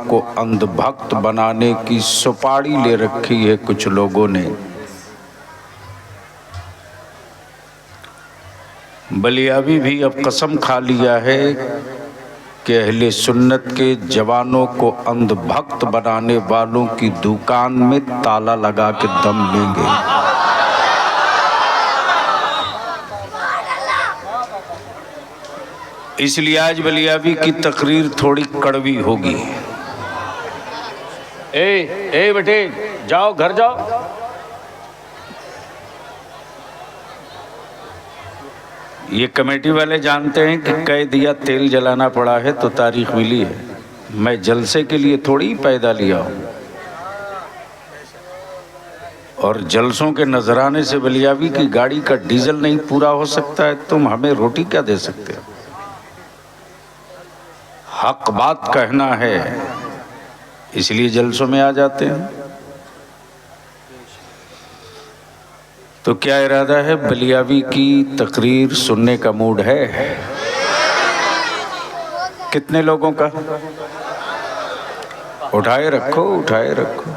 को अंधभक्त बनाने की सुपारी ले रखी है कुछ लोगों ने। बलियावी भी अब कसम खा लिया है कि अहले सुन्नत के जवानों को अंधभक्त बनाने वालों की दुकान में ताला लगा के दम लेंगे। इसलिए आज बलियावी की तकरीर थोड़ी कड़वी होगी। ए बेटे जाओ, घर जाओ। ये कमेटी वाले जानते हैं कि कह दिया तेल जलाना पड़ा है तो तारीख मिली है। मैं जलसे के लिए थोड़ी पैदा लिया हूँ। और जलसों के नजराने से बलियावी की गाड़ी का डीजल नहीं पूरा हो सकता है, तुम हमें रोटी क्या दे सकते हो? हक बात कहना है, इसलिए जलसों में आ जाते हैं। तो क्या इरादा है? बलियावी की तकरीर सुनने का मूड है? कितने लोगों का? उठाए रखो, उठाए रखो।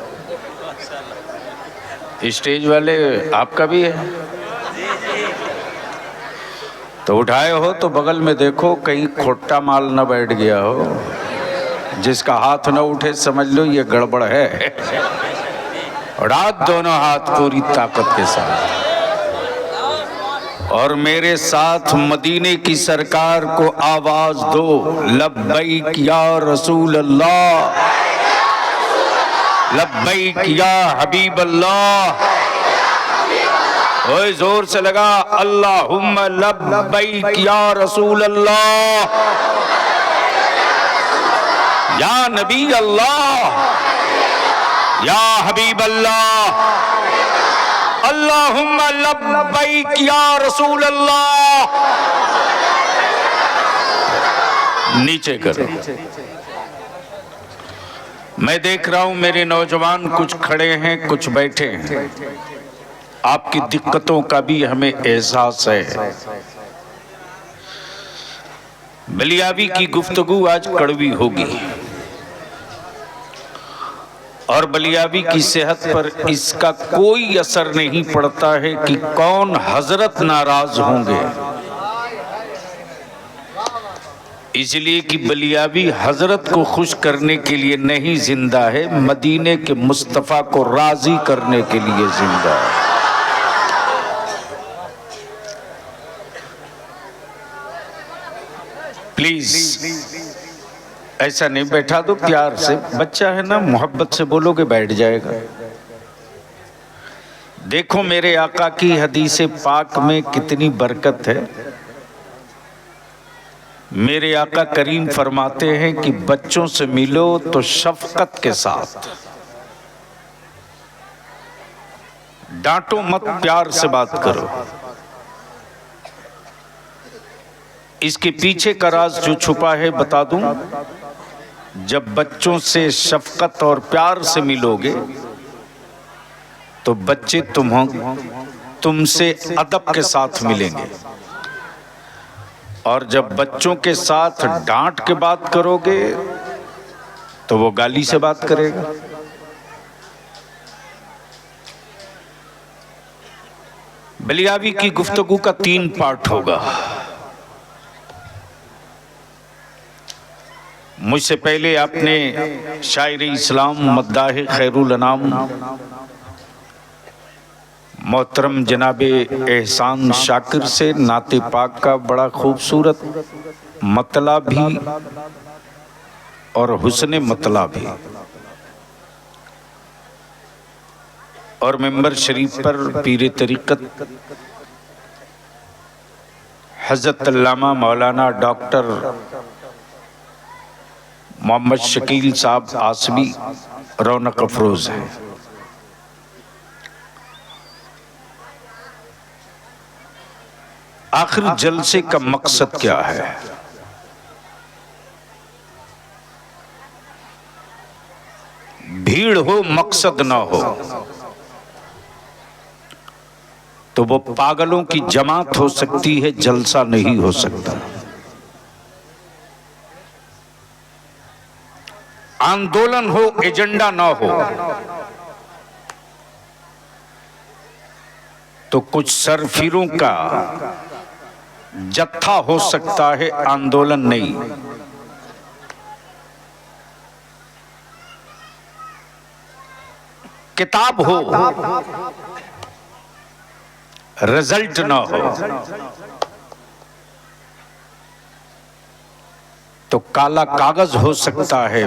स्टेज वाले आपका भी है तो उठाए हो तो बगल में देखो कहीं खोटा माल न बैठ गया हो। जिसका हाथ न उठे समझ लो ये गड़बड़ है। उठा दोनों हाथ पूरी ताकत के साथ और मेरे साथ मदीने की सरकार को आवाज दो, लब्बैक या रसूल अल्लाह, लब्बैक या हबीब अल्लाह। ओए जोर से लगा, अल्लाहुम्मा लब्बैक या रसूल अल्लाह, या नबी अल्लाह, या हबीब अल्लाह, अल्लाहुम्मा लब्बैक या रसूल अल्लाह। नीचे करो। मैं देख रहा हूं मेरे नौजवान कुछ खड़े हैं, कुछ बैठे हैं। आपकी दिक्कतों का भी हमें एहसास है। बलियावी की गुफ्तगू आज कड़वी होगी और बलियावी की सेहत पर इसका कोई असर नहीं पड़ता है कि कौन हजरत नाराज होंगे। इसलिए कि बलियावी हजरत को खुश करने के लिए नहीं जिंदा है, मदीने के मुस्तफ़ा को राजी करने के लिए जिंदा है। प्लीज ऐसा नहीं, बैठा दो प्यार से। बच्चा है ना, मोहब्बत से बोलोगे बैठ जाएगा। देखो मेरे आका की हदीसे पाक में कितनी बरकत है। मेरे आका करीम फरमाते हैं कि बच्चों से मिलो तो शफकत के साथ, डांटो मत, प्यार से बात करो। इसके पीछे का राज जो छुपा है बता दूं, जब बच्चों से शफकत और प्यार से मिलोगे तो बच्चे तुमसे अदब के साथ मिलेंगे, और जब बच्चों के साथ डांट के बात करोगे तो वो गाली से बात करेगा। बलियावी की गुफ्तगू का 3 पार्ट होगा। मुझसे पहले आपने शायर इस्लाम मद्दाह खैरुल अनाम मोहतरम जनाबे एहसान शाकिर से नाते पाक का बड़ा खूबसूरत मतला भी और हुस्ने मतला भी, और मेंबर शरीफ पर पीर तरीक़त हज़रत अल्लामा मौलाना डॉक्टर मोहम्मद शकील साहब आसमी रौनक अफरोज है। आखिर जलसे का मकसद क्या है? भीड़ हो मकसद ना हो तो वो पागलों की जमात हो सकती है, जलसा नहीं हो सकता। आंदोलन हो, एजेंडा ना हो, तो कुछ सरफिरों का जत्था हो सकता है, आंदोलन नहीं। किताब हो, रिजल्ट ना हो, तो काला कागज हो सकता है,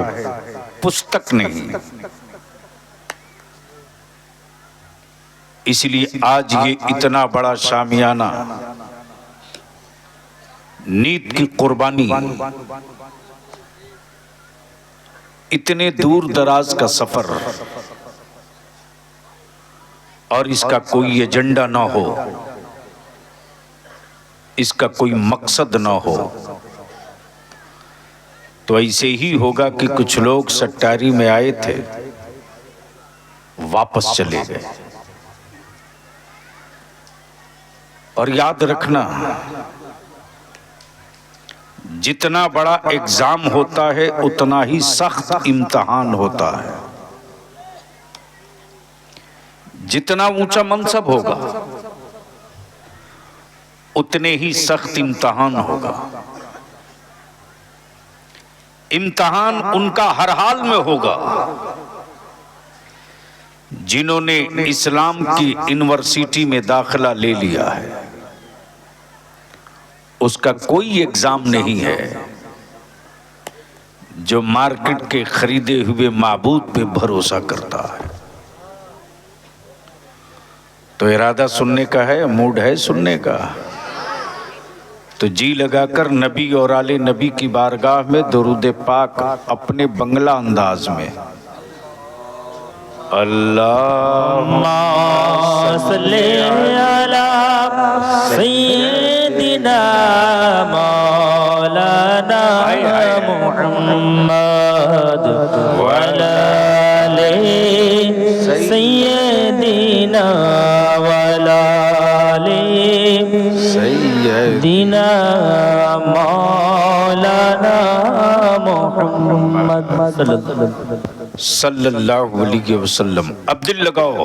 पुस्तक नहीं। इसलिए आज ये इतना बड़ा शामियाना, नीत की कुर्बानी, इतने दूर दराज का सफर, और इसका कोई एजेंडा ना हो, इसका कोई मकसद ना हो, तो ऐसे ही होगा कि कुछ लोग सट्टारी में आए थे, वापस चले गए। और याद रखना, जितना बड़ा एग्जाम होता है उतना ही सख्त इम्तिहान होता है। जितना ऊंचा मनसब होगा उतने ही सख्त इम्तिहान होगा। इम्तिहान उनका हर हाल में होगा जिन्होंने इस्लाम की यूनिवर्सिटी में दाखिला ले लिया है। उसका कोई एग्जाम नहीं है जो मार्केट के खरीदे हुए माबूद पे भरोसा करता है। तो इरादा सुनने का है, मूड है सुनने का, तो जी लगाकर नबी और आले नबी की बारगाह में दुरूद पाक अपने बंगला अंदाज में अल्लाहुम्मा सल्ली अला सय्यिदिना मौलाना मुहम्मद व अला आलि सय्यिदिना व अला आलि सय्यिदिना मौलाना मुहम्मद सल्लल्लाहु अलैहि वसल्लम। अब दिल लगाओ,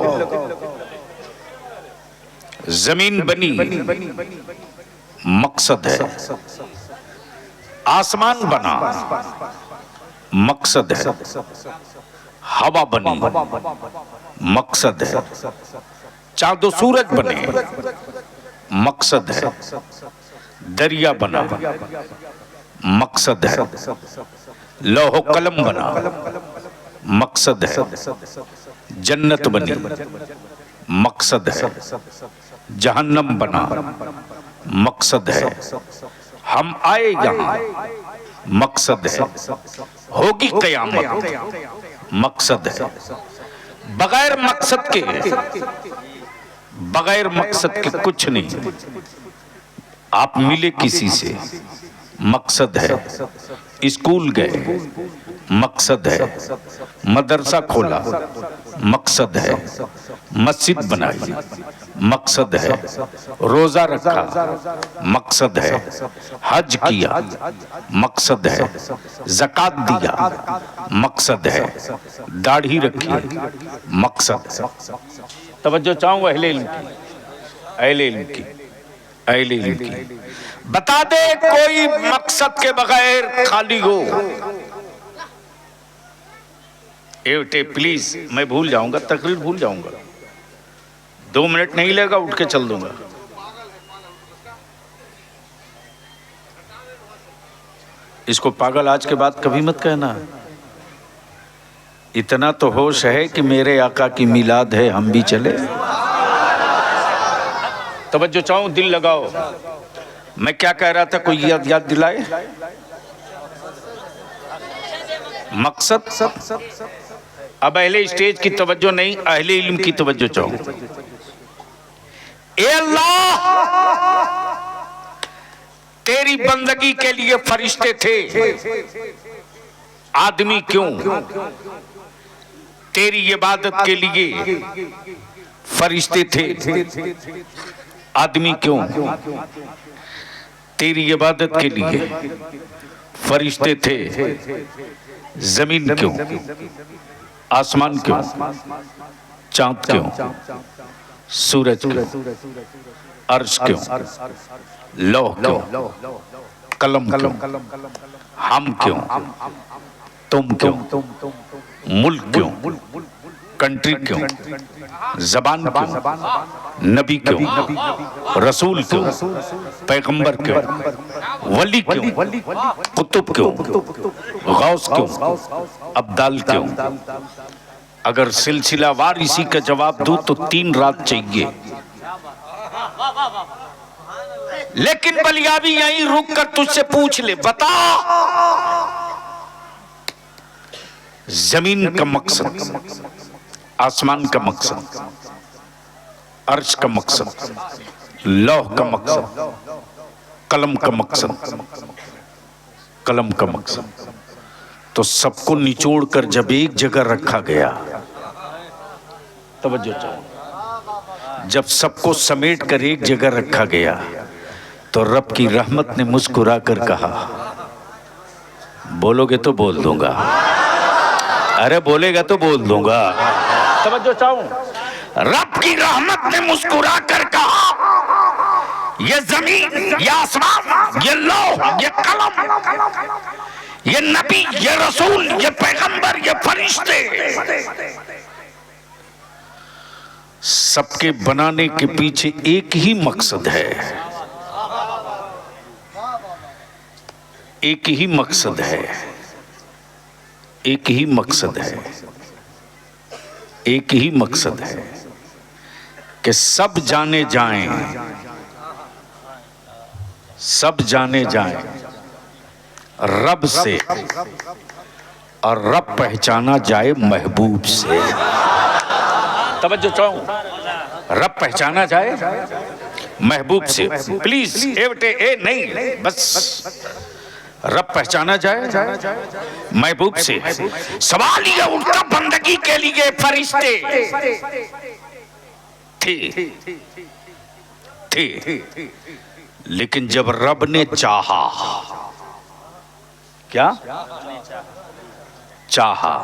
जमीन बनी मकसद है, आसमान बना मकसद है, हवा बनी मकसद है, चांदो सूरज बने मकसद है, दरिया बना मकसद है, लौह कलम बना मकसद है, जन्नत बनी मकसद है, जहन्नम बना मकसद है, हम आए यहाँ मकसद है, होगी क़यामत मकसद है। बगैर मकसद के कुछ नहीं। आप मिले किसी से मकसद है, स्कूल गए मकसद है, मदरसा खोला मकसद है, मस्जिद बनाई मकसद है, रोजा रखा मकसद है, हज किया मकसद है, ज़कात दिया मकसद है, दाढ़ी रखी मकसद। तवज्जो चाहूँ अहले इल्म की, अहले इल्म की। बता दे कोई मकसद के बगैर खाली हो। बेटे प्लीज, मैं भूल जाऊंगा, तकरीर भूल जाऊंगा, 2 मिनट नहीं लगेगा, उठ के चल दूंगा। इसको पागल आज के बाद कभी मत कहना। इतना तो होश है कि मेरे आका की मिलाद है, हम भी चले। तवज्जो चाहूं, दिल लगाओ। मैं क्या कह रहा था, कोई याद दिलाए? मकसद। अब अहले स्टेज की तवज्जो नहीं, अहले इल्म की तवज्जो चाहूं। ए अल्लाह, तेरी बंदगी के लिए फरिश्ते थे, आदमी क्यों? तेरी इबादत के लिए फरिश्ते थे, आदमी क्यों? तेरी इबादत के लिए फरिश्ते थे, जमीन क्यों, आसमान क्यों, चांद क्यों, सूरज क्यों, अर्श क्यों, लौह क्यों, कलम क्यों, हम क्यों, तुम क्यों, मुल्क क्यों, कंट्री क्यों, जबान क्यों, नबी क्यों, रसूल क्यों, पैगंबर क्यों, वली क्यों, कुतुब क्यों, गौस क्यों, अब्दाल क्यों। अगर सिलसिलावार इसी का जवाब दूं तो 3 रात चाहिए, लेकिन बलियाबी यहीं रुक कर तुझसे पूछ ले, बता जमीन का मकसद, आसमान का मकसद, अर्श का मकसद, लौह का मकसद, कलम का मकसद, कलम का मकसद। तो सबको निचोड़ कर जब एक जगह रखा गया, तवज्जो चाहो, जब सबको समेट कर एक जगह रखा गया तो रब की रहमत ने मुस्कुरा कर कहा, बोलोगे तो बोल दूंगा, अरे बोलेगा तो बोल दूंगा। तवज्जो चाहो, रब की रहमत ने मुस्कुरा कर कहा, ये जमीन, ये आसमान, ये लौह, ये कलम, ये नबी, ये रसूल, ये पैगंबर, ये फरिश्ते, सबके बनाने के पीछे एक ही मकसद है, एक ही मकसद है, एक ही मकसद है, एक ही मकसद है कि सब जाने जाएं, सब जाने जाएं रब से और रब पहचाना जाए महबूब से। तवज्जो चाहूं, रब पहचाना जाए महबूब से। प्लीज ए बेटे ए नहीं, बस रब पहचाना जाए महबूब से। सवाल ये उनका बंदगी के लिए फरिश्ते थे, लेकिन जब रब ने चाहा, क्या चाहा,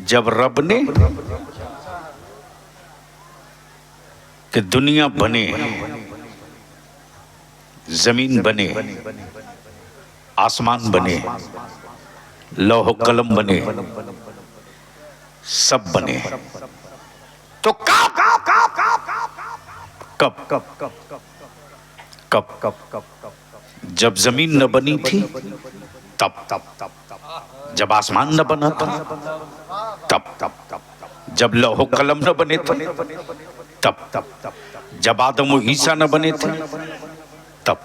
जब रब ने कि दुनिया बने, जमीन बने, आसमान बने, लौह कलम बने, सब बने, तो कब जब जमीन न बनी थी तब, जब आसमान न बना था तब, जब लौह कलम न बने थे तब, जब आदम और ईसा न बने थे तब।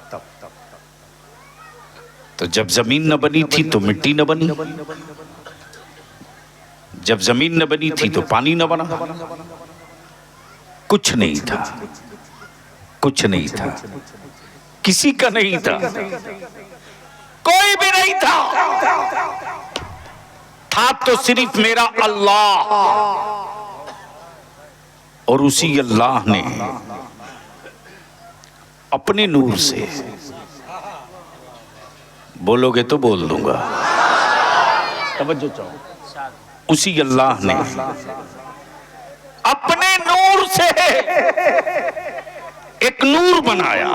तो जब जमीन न बनी थी तो मिट्टी न बनी, जब जमीन न बनी थी तो पानी न बना, कुछ नहीं था, कुछ नहीं था, किसी का नहीं था, कोई भी नहीं था तो सिर्फ मेरा अल्लाह, और उसी अल्लाह ने अपने नूर से, बोलोगे तो बोल दूंगा, तवज्जो चाहो, उसी अल्लाह ने अपने नूर से एक नूर बनाया।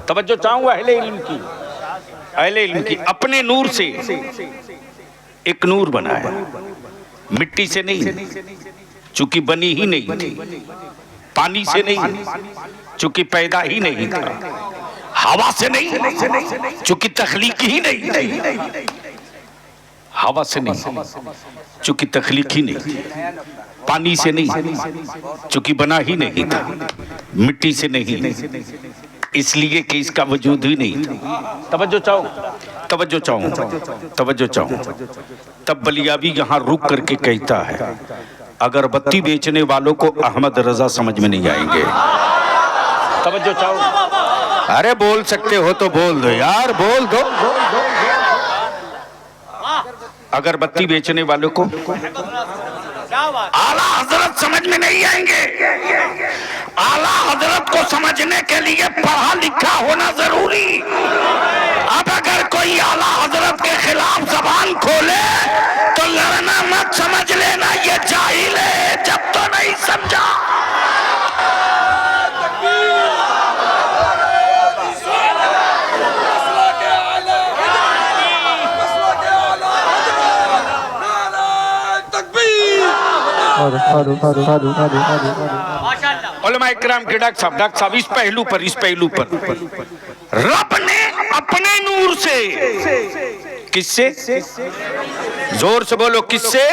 तवज्जो चाहूंगा अहले इल्म की, अहले इल्म की, अपने नूर से एक नूर बनाया, मिट्टी से नहीं, चूंकि बनी ही नहीं थी, पानी से नहीं, चूंकि पैदा ही नहीं था, हवा से नहीं, चूंकि तख्लीक ही नहीं थी, हवा से नहीं, चूंकि तख्लीक ही नहीं थी, पानी से नहीं, चूंकि बना ही नहीं था, मिट्टी से नहीं, इसलिए कि इसका वजूद ही नहीं था। तवज्जो चाहो, तवज्जो चाहो, तवज्जो चाहो। तब बलियाबी यहाँ रुक करके कहता है, अगरबत्ती बेचने वालों को अहमद रजा समझ में नहीं आएंगे। तवज्जो चाहो, अरे बोल सकते हो तो बोल दो यार, बोल दो। अगरबत्ती बेचने वालों को आला हजरत समझ में नहीं आएंगे। आला हजरत को समझने के लिए पढ़ा लिखा होना जरूरी। अब अगर कोई आला हजरत के खिलाफ जबान खोले तो लड़ना मत समझ लेना ये जाहिल है, जब तो नहीं समझा। उलमा इकराम के डॉक्टर साहब इस पहलू पर रब ने अपने नूर से, किससे, जोर से बोलो, किससे,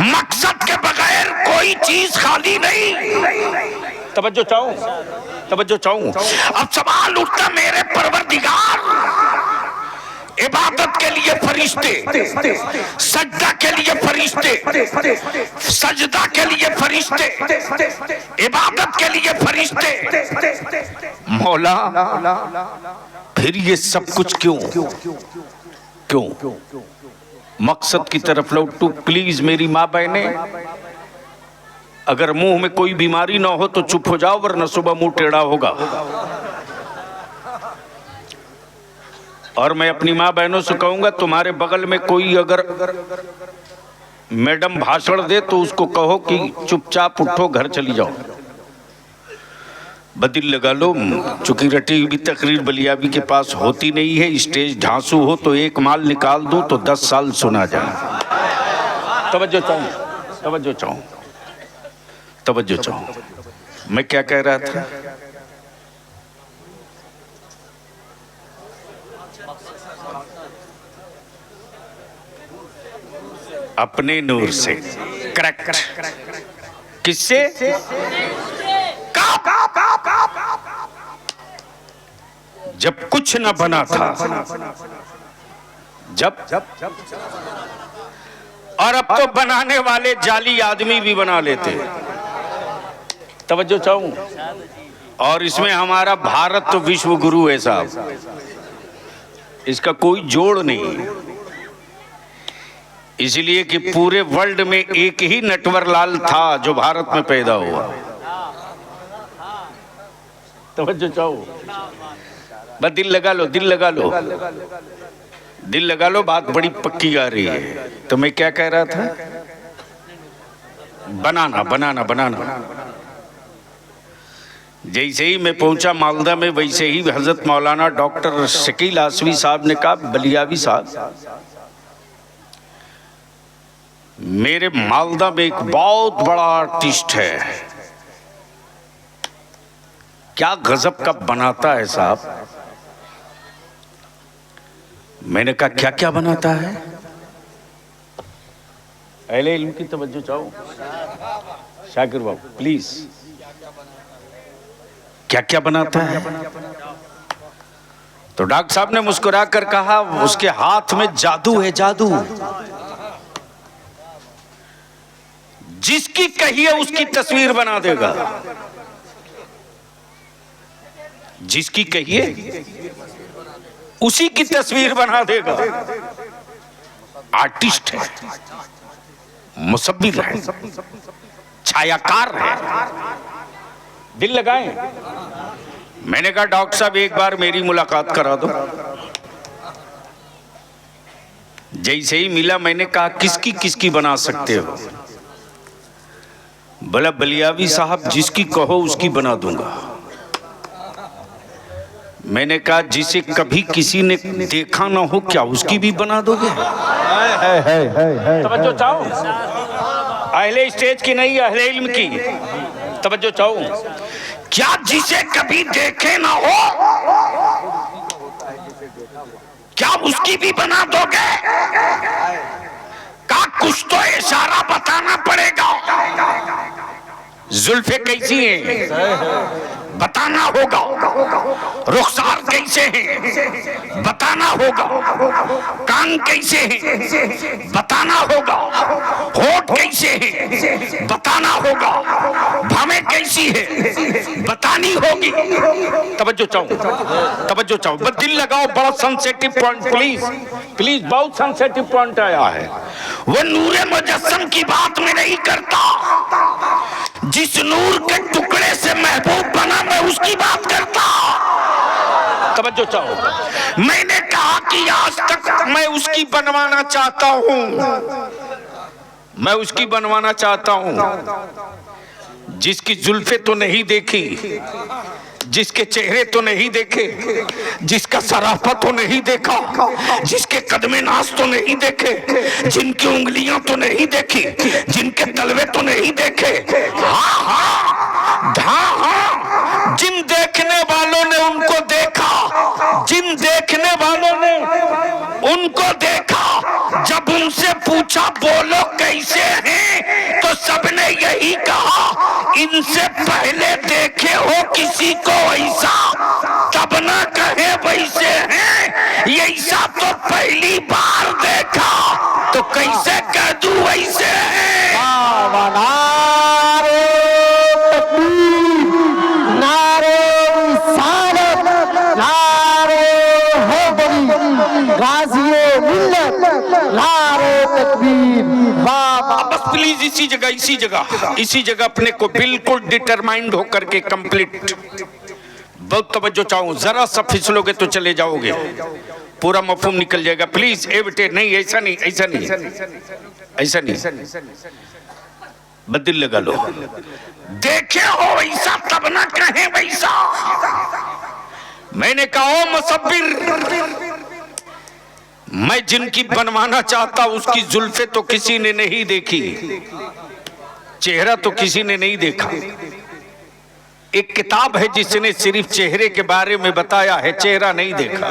मकसद के बगैर कोई चीज खाली नहीं। तवज्जो चाहूं। अब सवाल उठता, मेरे परवरदिगार इबादत के लिए फरिश्ते, सजदा के लिए फरिश्ते, सजदा के लिए फरिश्ते, इबादत के लिए फरिश्ते, मौला फिर ये सब कुछ क्यों? मकसद की तरफ लौटू प्लीज मेरी माँ बहने। अगर मुंह में कोई बीमारी ना हो तो चुप हो जाओ, वरना सुबह मुंह टेढ़ा होगा। और मैं अपनी माँ बहनों से कहूंगा, तुम्हारे बगल में कोई अगर मैडम भाषण दे तो उसको कहो कि चुपचाप उठो, घर चली जाओ। बदिल लगा लो, चूंकि रटी हुई तकरीर बलियाबी के पास होती नहीं है, स्टेज ढांसू हो तो एक माल निकाल दूं तो 10 साल सुना जाए। तवज्जो चाहूं। मैं क्या कह रहा था? अपने नूर से, करेक्ट। किससे? जब कुछ न बना था, जब और अब तो बनाने वाले जाली आदमी भी बना लेते। तवज्जो चाहूं। और इसमें हमारा भारत तो विश्व गुरु है साहब, इसका कोई जोड़ नहीं। इसलिए कि पूरे वर्ल्ड में एक ही नटवरलाल था जो भारत में पैदा हुआ। तवज्जो चाहो, बस दिल लगा लो, बात बड़ी पक्की आ रही है। तो मैं क्या कह रहा था? बनाना। जैसे ही मैं पहुंचा मालदा में, वैसे ही हजरत मौलाना डॉक्टर शकील आसवी साहब ने कहा, बलियावी साहब, मेरे मालदा में एक बहुत बड़ा आर्टिस्ट है, क्या गजब का बनाता है साहब। मैंने कहा क्या क्या बनाता है? अहले इल्म की तवज्जो चाहो शाकिर बाबू प्लीज, क्या क्या बनाता है? तो डॉक्टर साहब ने मुस्कुरा कर कहा, उसके हाथ में जादू है, जादू। जिसकी कहिए उसकी तस्वीर बना देगा, जिसकी कहिए उसी की तस्वीर बना देगा। आर्टिस्ट है, मुसव्विर है, छायाकार है। दिल लगाएं। मैंने कहा डॉक्टर साहब एक बार मेरी मुलाकात करा दो। जैसे ही मिला मैंने कहा किसकी किसकी बना सकते हो? बोला बलियावी साहब जिसकी कहो उसकी बना दूंगा। मैंने कहा जिसे कभी किसी ने देखा ना हो क्या उसकी भी बना दोगे? तवज्जो चाहो, अहले स्टेज की नहीं अहले इल्म की तवज्जो चाहो। क्या जिसे कभी देखे ना हो क्या उसकी भी बना दोगे? का कुछ तो इशारा बताना पड़ेगा। जुल्फे कैसी हैं बताना होगा, रुखसार कैसे हैं बताना होगा, कान कैसे हैं बताना होगा, होठ कैसे हैं बताना होगा, भावें कैसी है बतानी होगी। तवज्जो चाहो, बस दिल लगाओ। बड़ा सेंसिटिव पॉइंट प्लीज, बहुत सेंसिटिव पॉइंट आया है। वो नूरे मुजस्सम की बात में नहीं करता, जिस नूर के टुकड़े से महबूब बना मैं उसकी बात करता। तवज्जो चाहो। मैंने कहा कि आज तक मैं उसकी बनवाना चाहता हूं, मैं उसकी बनवाना चाहता हूं जिसकी जुल्फे तो नहीं देखी, जिसके चेहरे तो नहीं देखे, जिसका सराफा तो नहीं देखा, जिसके कदमे नाज तो नहीं देखे, जिनकी उंगलियां तो नहीं देखी, जिनके तलवे तो नहीं देखे। हाँ हाँ, जिन देखने वालों ने उनको देखा, जिन देखने वालों ने उनको देखा, जब उनसे पूछा बोलो कैसे हैं, तो सबने यही कहा इनसे पहले देखे हो किसी को ऐसा, तब ना कहे वैसे हैं, ऐसा तो पहली बार देखा, तो कैसे कह दूं वैसे हैं। बस प्लीज इसी जगह अपने को बिल्कुल डिटरमाइंड होकर के कंप्लीट, बहुत तवज्जो चाहूं, जरा सा फिसलोगे तो चले जाओगे, पूरा मफहूम निकल जाएगा। प्लीज ए बेटे, नहीं ऐसा नहीं, ऐसा नहीं, ऐसा नहीं, बदिल लगा लो। देखे हो ऐसा तब ना कहे वैसा। मैंने कहा मुसब्बिर, मैं जिनकी बनवाना चाहता उसकी जुल्फे तो किसी ने नहीं देखी, चेहरा तो किसी ने नहीं देखा। एक किताब है जिसने सिर्फ चेहरे के बारे में बताया है, चेहरा नहीं देखा।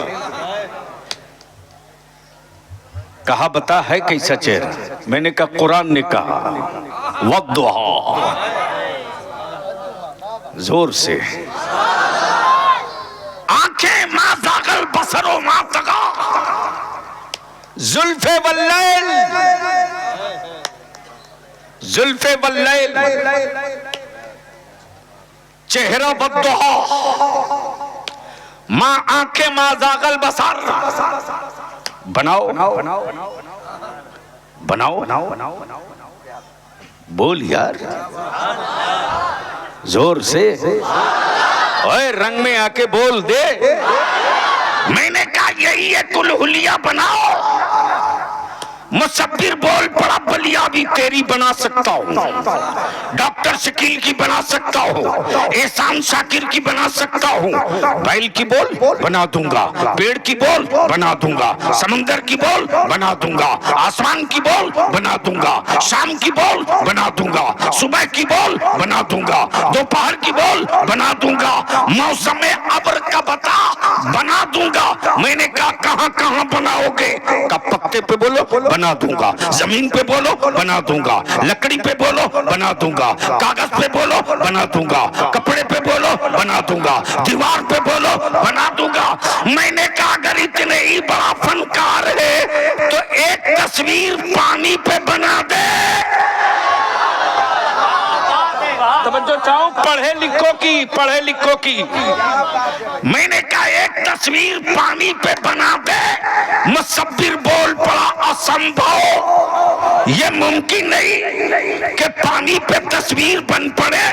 कहा बता है कैसा चेहरा? मैंने कहा कुरान ने कहा वद्दुहा, जोर से। आंखें मा ज़ागल बसरो मा तगा, जुल्फे वल्लैल, जुल्फे वल्लैल, चेहरा बद्दुहा, मां आंखें मा ज़ागल बसर। बनाओ बनाओ, बोल यार जोर से, ओए रंग में आके बोल दे। मैंने कहा यही है कुलहुलिया बनाओ। मुसब्बिर बोल पड़ा, बलिया भी तेरी बना सकता हूँ, डॉक्टर शकील की बना सकता हूँ, एहसान शाकिर की बना सकता हूँ, बैल की बोल बना दूंगा, पेड़ की बोल बना दूंगा, समंदर की बोल बना दूंगा, आसमान की बोल बना दूंगा, शाम की बोल बना दूंगा, सुबह की बोल बना दूंगा, दोपहर की बोल बना दूंगा, मौसम में अब्र का बता बना दूंगा। मैंने कहा कहां कहां बनाओगे? का पत्ते पे बोलो बना दूंगा, जमीन पे बोलो बना दूंगा, लकड़ी पे बोलो बना दूंगा, कागज पे बोलो बना दूंगा, कपड़े पे बोलो बना दूंगा, दीवार पे बोलो बना दूंगा। मैंने कहा अगर इतने ही बड़ा फनकार है तो एक तस्वीर पानी पे बना दे। तवज्जो चाहो, पढ़े लिखो की। मैंने कहा एक तस्वीर पानी पे बना दे। मुसब्बिर बोल पड़ा असंभव, ये मुमकिन नहीं कि पानी पे तस्वीर बन पड़े।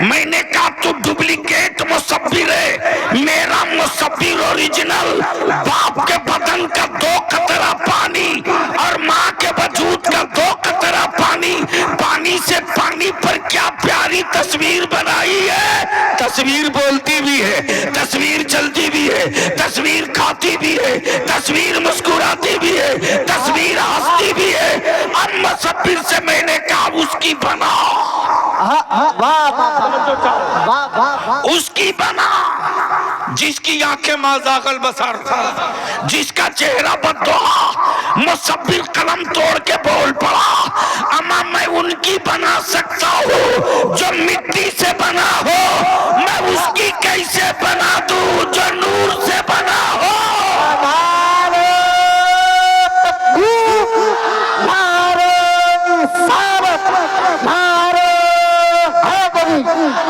मैंने कहा तू डुप्लीकेट मुसब्बिर है, मेरा मुसब्बिर ओरिजिनल। बाप के बदन का 2 कतरा पानी और माँ के वजूद का 2 कतरा पानी, पानी से पानी पर क्या प्यारी तस्वीर बनाई है। तस्वीर बोलती भी है, तस्वीर चलती भी है, तस्वीर खाती भी है, तस्वीर मुस्कुराती भी है, तस्वीर हंसती भी है। अब मुसब्बिर से मैंने कहा उसकी बना, उसकी बना, जिसकी आंखें माज़ागल बसर, जिसका चेहरा बद्दुआ। मुसब्बिर कलम तोड़ के बोल पड़ा अम्मा मैं उनकी बना सकता हूँ जो मिट्टी से बना हो, मैं उसकी कैसे बना दूं जो नूर से बना हो।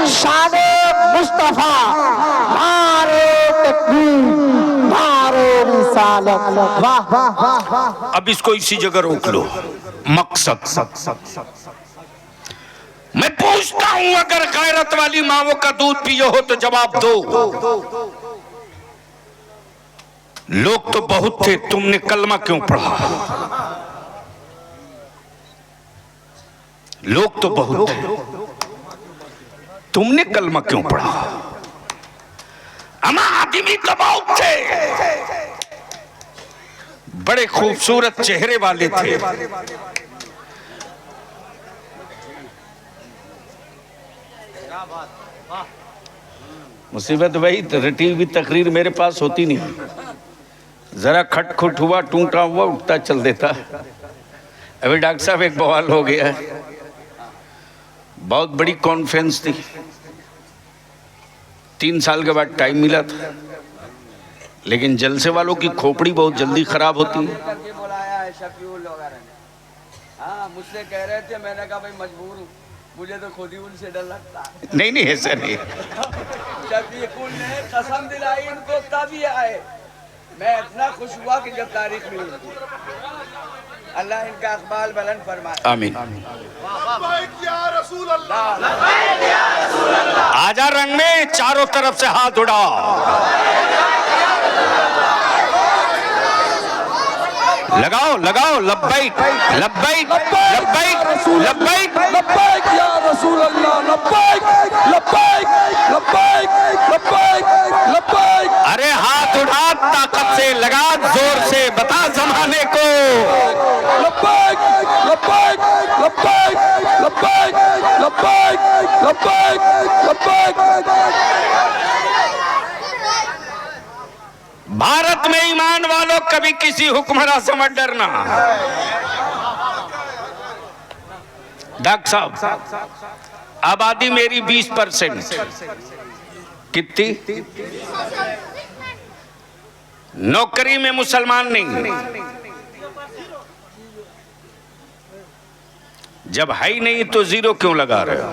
शाने मुस्तफा, नारे तकबीर, नारे रिसालत। वाह वाह वाह वाह। अब इसको इसी जगह रोक लो। मकसद मैं पूछता हूं अगर गैरत वाली मावों का दूध पिए हो तो जवाब दो। लोग तो बहुत थे, तुमने कलमा क्यों पढ़ा? लोग तो बहुत थे, तुमने कलमा क्यों पढ़ा? अमा आदमी तो बहुत थे, बड़े खूबसूरत चेहरे वाले थे, मुसीबत वही रटी हुई तकरीर मेरे पास होती नहीं, जरा खटखुट हुआ, टूटा हुआ, उठता चल देता। अभी डॉक्टर साहब एक बवाल हो गया, बहुत बड़ी कॉन्फ्रेंस थी, 3 साल के बाद टाइम मिला था, लेकिन जलसे वालों की खोपड़ी बहुत जल्दी खराब होती है। हाँ, मुझसे कह रहे थे, मैंने कहा भाई मजबूर हूँ, मुझे तो खुद ही उनसे डर लगता है। नहीं ऐसा नहीं। शफीकुल ने कसम दिलाई इनको तभी आए, मैं इतना खुश हुआ कि जब तारीख मिली। अल्लाह इनका अकबाल बुलंद फरमाए, आमीन। आजा रंग में चारों तरफ से हाथ उड़ा, लगाओ लगाओ, लब्बैक लब्बैक लब्बैक लब्बैक लब्बैक या रसूल अल्लाह, लब्बैक लब्बैक लब्बैक लब्बैक लब्बैक। अरे हाथ उठा, ताकत से लगा, जोर से बता जमाने को, लब्बैक लब्बैक लब्बैक लब्बैक लब्बैक लब्बैक लब्बैक। भारत में ईमान वालों कभी किसी हुक्मरान से मत डरना। डॉक्टर साहब, आबादी मेरी 20%, कितनी? नौकरी में मुसलमान नहीं, जब है ही नहीं तो जीरो क्यों लगा रहे हो?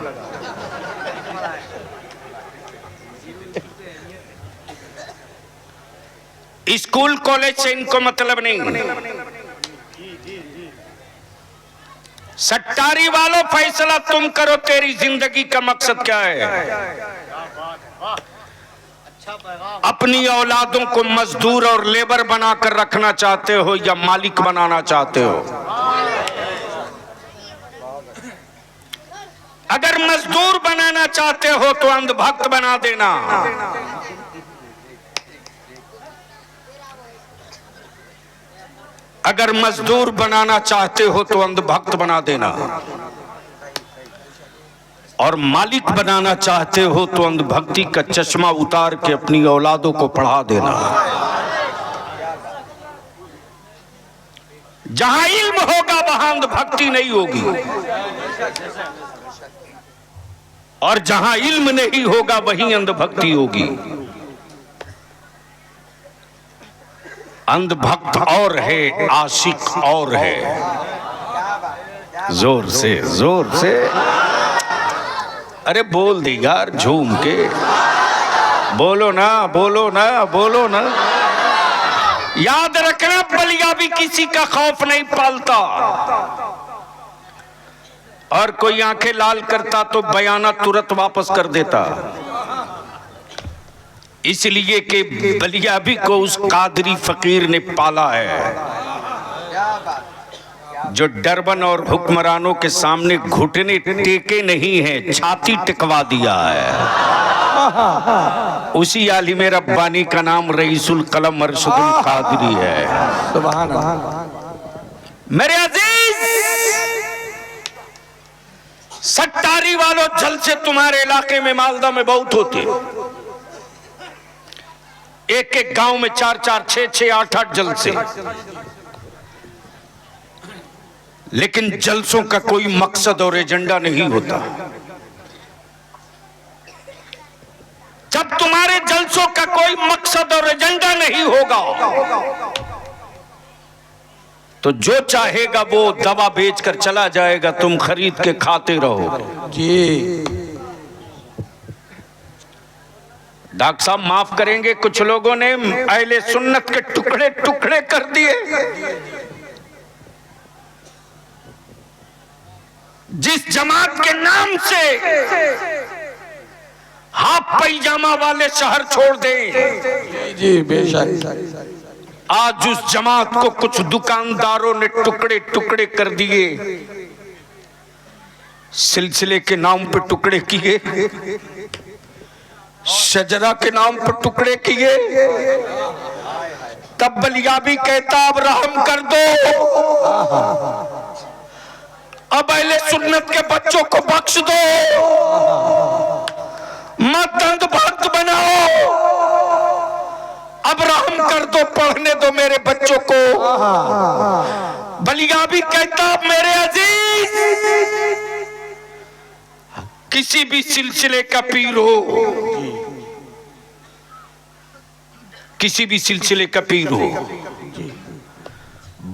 स्कूल कॉलेज से इनको मतलब नहीं। सट्टारी वालों, फैसला तुम करो, तेरी जिंदगी का मकसद क्या है? अपनी औलादों को मजदूर और लेबर बनाकर रखना चाहते हो या मालिक बनाना चाहते हो? अगर मजदूर बनाना चाहते हो तो अंधभक्त बना देना, अगर मजदूर बनाना चाहते हो तो अंधभक्त बना देना, और मालिक बनाना चाहते हो तो अंधभक्ति का चश्मा उतार के अपनी औलादों को पढ़ा देना। जहां इल्म होगा वहां अंधभक्ति नहीं होगी, और जहां इल्म नहीं होगा वहीं अंधभक्ति होगी। अंधभक्त और है, आशिक और है। जोर से जोर से, अरे बोल दी यार, झूम के बोलो ना, बोलो ना, बोलो ना। याद रखना, बलिया भी किसी का खौफ नहीं पालता, और कोई आंखें लाल करता तो बयाना तुरंत वापस कर देता, इसलिए कि बलियाबी को उस कादरी फकीर ने पाला है जो डरबन और हुक्मरानों के सामने घुटने टेके नहीं हैं, छाती टिकवा दिया है। उसी आलिम रब्बानी का नाम रईसुल कलम अरशदुल कादरी है। सुभान अल्लाह। मेरे अजीज, सट्टारी वालों, जलसे तुम्हारे इलाके में, मालदा में बहुत होते। एक एक गांव में 4-4, 6-6, 8-8 जलसे, लेकिन जलसों का कोई मकसद और एजेंडा नहीं होता। जब तुम्हारे जलसों का कोई मकसद और एजेंडा नहीं होगा तो जो चाहेगा वो दवा बेचकर चला जाएगा, तुम खरीद के खाते रहो। जी डॉक्टर साहब माफ करेंगे, कुछ लोगों ने अहले सुन्नत के टुकड़े टुकड़े कर दिए। जिस जमात के नाम से हाफ पैजामा वाले शहर छोड़ दें, जी बेशक, आज उस जमात को कुछ दुकानदारों ने टुकड़े टुकड़े कर दिए, सिलसिले के नाम पर टुकड़े किए, शजरा के नाम पर टुकड़े किए। तब बलियाबी कहता अब रहम कर दो, अब अहले सुन्नत के बच्चों को बख्श दो, मत अंधभक्त बनाओ, अब रहम कर दो, पढ़ने दो मेरे बच्चों को। बलियाबी कहता मेरे अजीज, किसी भी सिलसिले का पीर हो, किसी भी सिलसिले का पीर हो,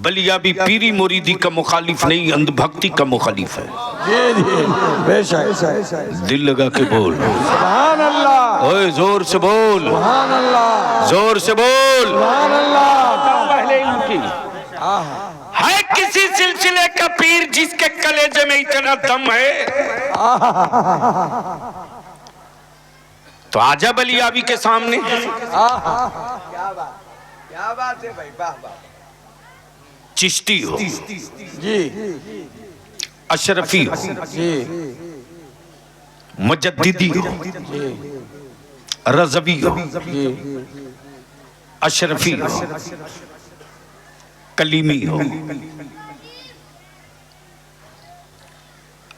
बलियाबी पीरी मुरीदी का मुखालिफ नहीं, अंधभक्ति का मुखालिफ है। दिल लगा के बोल सुभान अल्लाह, ओए जोर से बोल सुभान अल्लाह, जोर से बोल सुभान अल्लाह। पहले इनकी है किसी सिलसिले का पीर जिसके कलेजे में इतना दम है, तो आजा बलियाबी के सामने। क्या बात है भाई, वाह वाह। चिश्ती हो जी, अशरफी हो जी, मुजद्दिदी हो, रज़वी हो, अशरफी हो, कलीमी हो,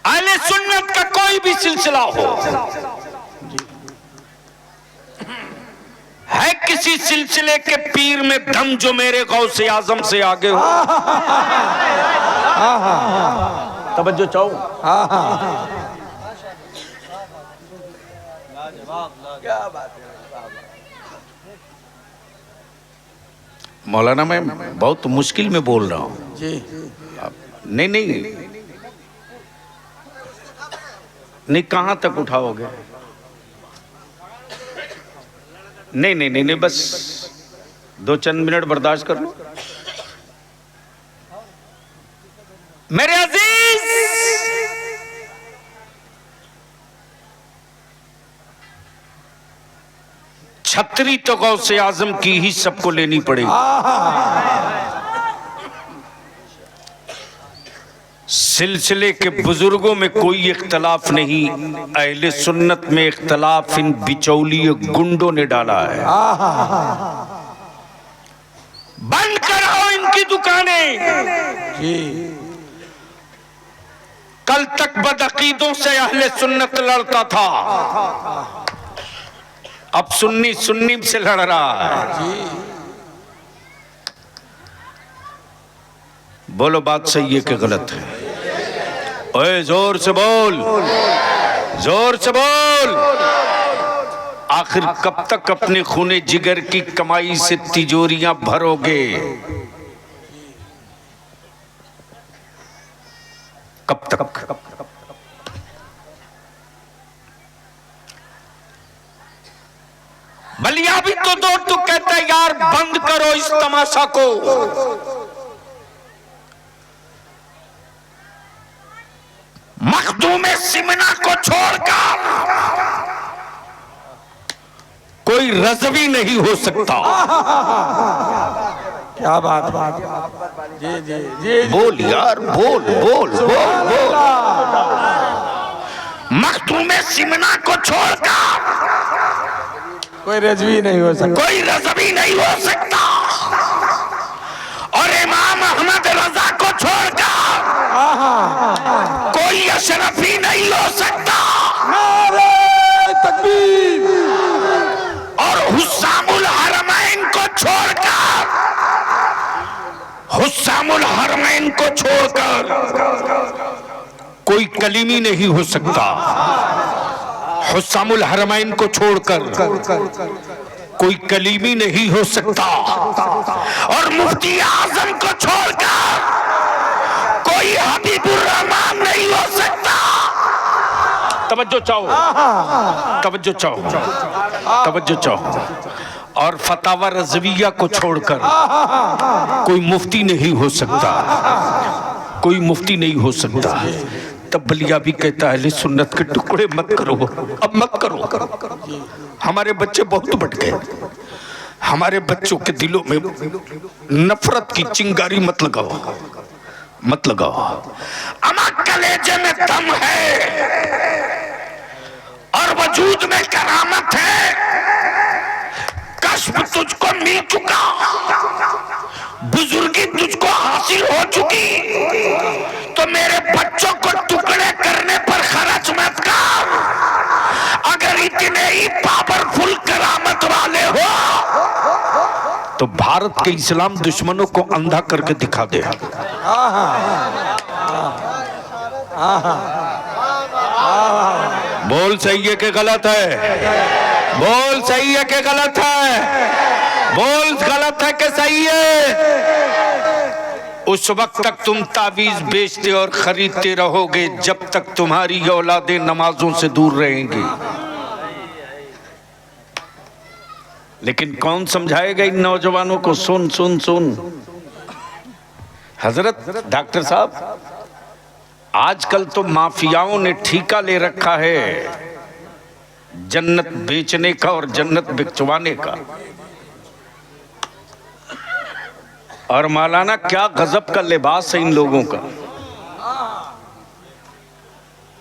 अहले सुन्नत का कोई भी सिलसिला हो, है किसी सिलसिले के पीर में दम जो मेरे गौसे आजम से आगे हो। तवज्जो चाहो, क्या बात है। मौलाना मैं बहुत मुश्किल में बोल रहा हूँ जी। नहीं नहीं नहीं, कहां तक उठाओगे? नहीं नहीं नहीं नहीं, बस दो चंद मिनट बर्दाश्त कर लो मेरे अजीज। छतरी तो गौसे आजम की ही सबको लेनी पड़ेगी। सिलसिले के बुजुर्गों में कोई इख्तलाफ नहीं, अहले सुन्नत में इख्तलाफ इन बिचौली गुंडों ने डाला है। बंद कराओ इनकी दुकानें। कल तक बदअकीदों से अहले सुन्नत लड़ता था, अब सुन्नी सुन्नी से लड़ रहा है। बोलो बात सही है कि गलत है? ओए जोर से बोल, जोर से बोल। आखिर कब तक अपने खूने जिगर की कमाई से तिजोरियां भरोगे? कब तक? बलियाबी तो दो तो कहता यार बंद करो इस तमाशा को। मखदूम सिमना को छोड़कर कोई रज़वी नहीं हो सकता। क्या बात जी जी जी, बोल यार, बोल बोल बोल बोल। मखदूम सिमना को छोड़कर कोई रज़वी नहीं हो सकता, कोई रज़वी नहीं हो सकता। और इमाम अहमद रजा को छोड़कर कोई अशरफी नहीं हो सकता। नारे तकबीर। और हुस्सामुल हरमैन को छोड़कर, हुस्सामुल हरमैन को छोड़कर कोई कलीमी नहीं हो सकता। हुस्सामुल हरमैन को छोड़कर कोई कलीमी नहीं हो सकता। और मुफ्ती आजम को छोड़कर कोई हबीबुर रहमान नहीं हो सकता। तवज्जो चाहो, तवज्जो चाहो, तवज्जो चाहो। और फतावा रज़विया को छोड़कर कोई मुफ्ती नहीं हो सकता, कोई मुफ्ती नहीं हो सकता। तब बलियाबी कहता है सुन्नत के टुकड़े मत करो, अब मत करो। हमारे बच्चे बहुत बढ़ गए, हमारे बच्चों के दिलों में नफरत की चिंगारी मत लगाओ, मत लगाओ। अमा कलेजे में दम है और वजूद में करामत है, कश्फ तुझको मिल चुका, बुजुर्गी तुझको हासिल हो चुकी, तो मेरे बच्चों को टुकड़े करने पर खर्च मत कर। अगर इतने ही पावरफुल करामत वाले हो तो भारत के इस्लाम दुश्मनों को अंधा करके दिखा दे। बोल सही है कि गलत है? बोल सही है कि गलत है? बोल गलत है कि सही है? उस वक्त तक तुम तावीज बेचते और खरीदते रहोगे जब तक तुम्हारी औलादें नमाजों से दूर रहेंगी। लेकिन कौन समझाएगा इन नौजवानों को? सुन सुन सुन हजरत डॉक्टर साहब, आजकल तो माफियाओं ने ठेका ले रखा है जन्नत बेचने का और जन्नत बिकवाने का। और मौलाना क्या गजब का लिबास है इन लोगों का,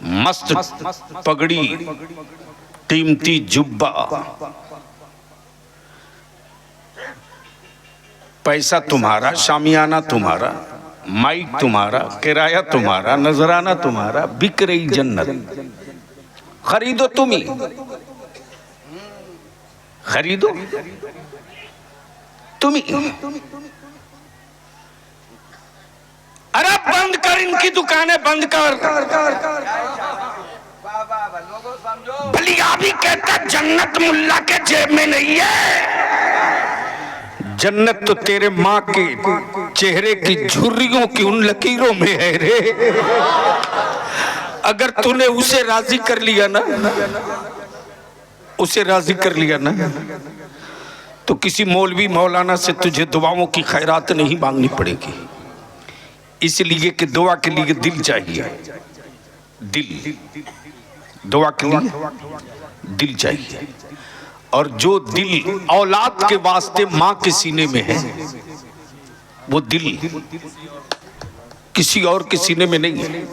मस्त पगड़ी, कीमती जुब्बा, पैसा तुम्हारा, शामियाना तुम्हारा, माइक तुम्हारा, किराया तुम्हारा, नजराना तुम्हारा, बिक रही जन्नत। खरीदो तुम ही, खरीदो तुम ही। अरे बंद कर इनकी दुकानें, बंद कर। बलिया भी कहता जन्नत मुल्ला के जेब में नहीं है, जन्नत तो तेरे माँ के चेहरे की झुर्रियों की उन लकीरों में है रे। अगर तूने उसे राजी कर लिया ना, उसे राजी कर लिया ना, तो किसी मौलवी मौलाना से तुझे दुआओं की खैरात नहीं मांगनी पड़ेगी। इसलिए कि दुआ के लिए दिल चाहिए, दिल, दुआ के लिए दिल चाहिए। और जो दिल औलाद के वास्ते माँ के सीने में है, वो दिल किसी और के सीने में नहीं है।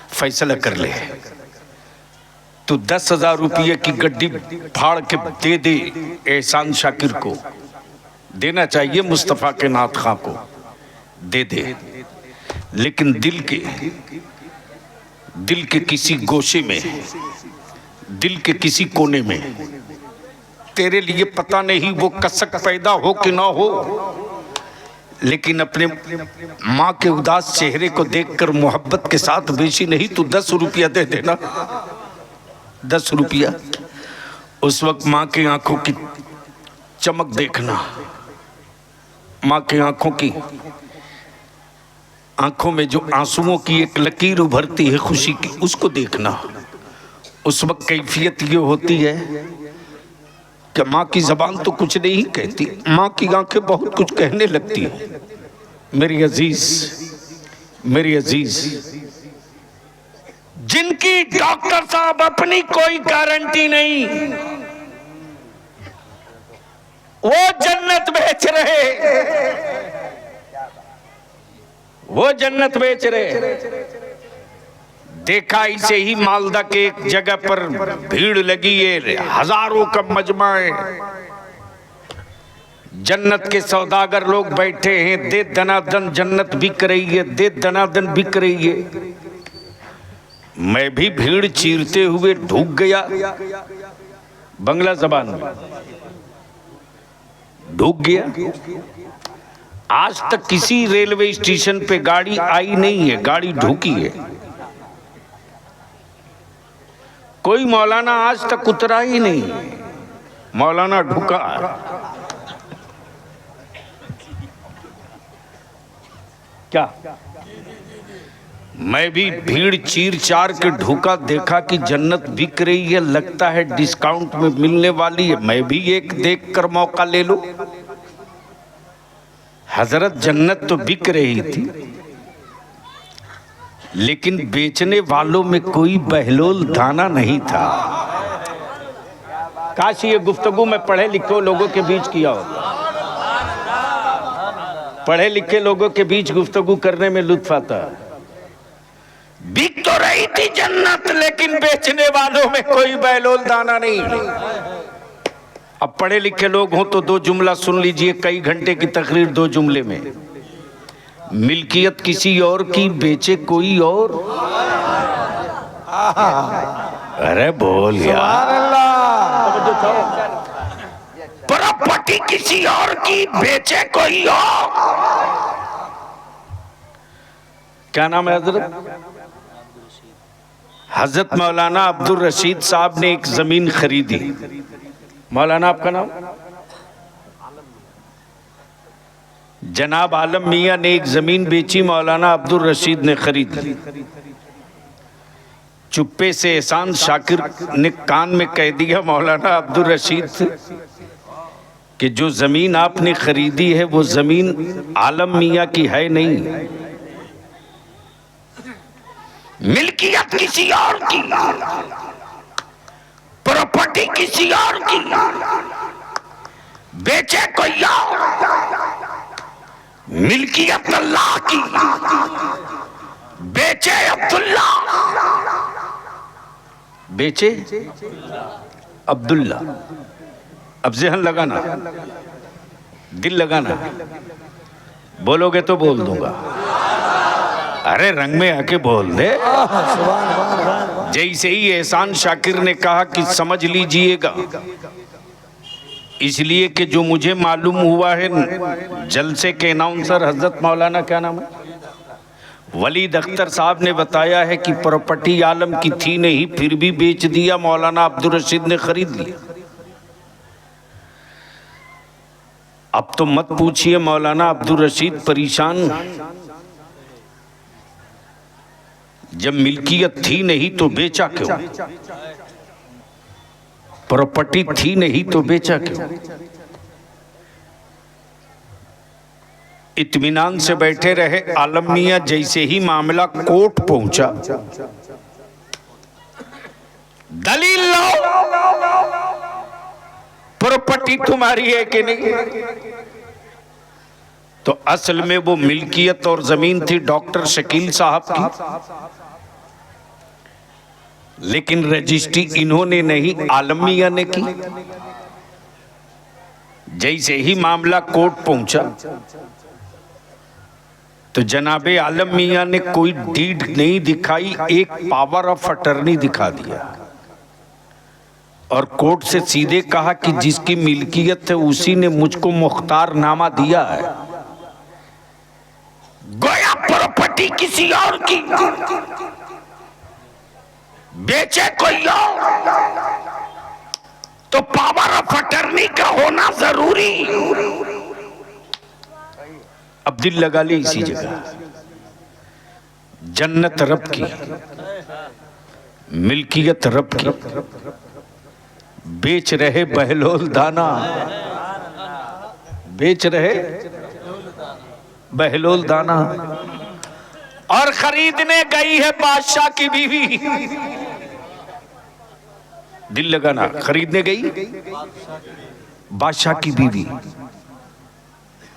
फैसला कर ले, तू 10,000 रुपये की गड्डी फाड़ के दे दे एहसान शाकिर को, देना चाहिए मुस्तफ़ा के नाथ खां को, दे दे। लेकिन दिल के किसी गोशे में, दिल के किसी कोने में तेरे लिए पता नहीं वो कसक पैदा हो कि ना हो, लेकिन अपने माँ के उदास चेहरे को देखकर मोहब्बत के साथ बेची नहीं, तू 10 रुपया दे देना, 10 रुपया। उस वक्त माँ की आंखों की चमक देखना, माँ की आंखों में जो आंसुओं की एक लकीर उभरती है खुशी की, उसको देखना। उस वक्त कैफियत ये होती है कि माँ की जबान तो कुछ नहीं कहती, माँ की आंखें बहुत कुछ कहने लगती है। मेरी अजीज, मेरी अजीज, जिनकी डॉक्टर साहब अपनी कोई गारंटी नहीं, वो जन्नत बेच रहे, वो जन्नत बेच रहे। देखा इसे ही मालदा के एक जगह पर भीड़ लगी है, हजारों का मजमा है, जन्नत के सौदागर लोग बैठे हैं, दे दनादन जन्नत बिक रही है, दे दनादन बिक रही है। मैं भी भीड़ चीरते हुए ढूक गया, बंगला जबान में ढूक गया। आज तक किसी रेलवे स्टेशन पे गाड़ी आई नहीं है, गाड़ी ढूकी है। कोई मौलाना आज तक उतरा ही नहीं, मौलाना ढुका। क्या मैं भी भीड़ चीर चार के ढुका, देखा कि जन्नत बिक रही है, लगता है डिस्काउंट में मिलने वाली है, मैं भी एक देख कर मौका ले लो। हजरत जन्नत तो बिक रही थी, लेकिन बेचने वालों में कोई बहलोल दाना नहीं था। काश ये गुफ्तगू में पढ़े लिखे लोगों के बीच किया हो। पढ़े लिखे लोगों के बीच गुफ्तगू करने में लुत्फ आता है। बिक तो रही थी जन्नत, लेकिन बेचने वालों में कोई बैलोल दाना नहीं। अब पढ़े लिखे लोग हों तो दो जुमला सुन लीजिए, कई घंटे की तकरीर दो जुमले में। मिल्कियत किसी और की, बेचे कोई और। अरे बोल यार। प्रॉपर्टी किसी और की, बेचे कोई और। क्या नाम है हजरत? हजरत मौलाना अब्दुल रशीद साहब ने एक जमीन खरीदी। मौलाना आपका नाम? जनाब आलम मियां ने एक जमीन बेची, मौलाना अब्दुल रशीद ने खरीदी। चुप्पे से एहसान शाकिर ने कान में कह दिया मौलाना अब्दुल रशीद से कि जो जमीन आपने खरीदी है वो जमीन आलम मियां की है नहीं, मिल्कियत किसी और की, प्रॉपर्टी किसी और की, बेचे कोई और। मिल्कियत अल्लाह की, बेचे अब्दुल्ला। बेचे अब्दुल्ला। अब ज़हन लगाना, दिल लगाना, बोलोगे तो बोल दूंगा। अरे रंग में आके बोल दे। जैसे ही एहसान शाकिर ने कहा कि समझ लीजिएगा, इसलिए कि जो मुझे मालूम हुआ है, जलसे के अनाउंसर हजरत मौलाना क्या नाम है, वलीद अख्तर साहब ने बताया है कि प्रॉपर्टी आलम की थी नहीं, फिर भी बेच दिया, मौलाना अब्दुल रशीद ने खरीद लिया। अब तो मत पूछिए मौलाना अब्दुल रशीद परेशान। जब मिल्कियत थी नहीं तो बेचा क्यों? प्रॉपर्टी थी नहीं तो बेचा क्यों? इत्मीनान से बैठे रहे आलम मियां। जैसे ही मामला कोर्ट पहुंचा, दलील लाओ, प्रॉपर्टी तुम्हारी है कि नहीं। तो असल में वो मिल्कियत और जमीन थी डॉक्टर शकील साहब की, लेकिन रजिस्ट्री इन्होंने नहीं, आलम मियां ने की। जैसे ही मामला कोर्ट पहुंचा तो जनाबे आलम मियां ने कोई डीड नहीं दिखाई, एक पावर ऑफ अटर्नी दिखा दिया और कोर्ट से सीधे कहा कि जिसकी मिल्कियत है उसी ने मुझको मुख्तार नामा दिया है। गोया प्रॉपर्टी किसी और की, बेचे कोई और, तो पावर ऑफ अटर्नी का होना जरूरी। अब दिल लगा ले इसी जगह। जन्नत रब की, मिल्कियत रब की, बेच रहे बहलोल दाना, बेच रहे बहलोल दाना, और खरीदने गई है बादशाह की बीवी। दिल लगाना, खरीदने गई बादशाह की बीवी,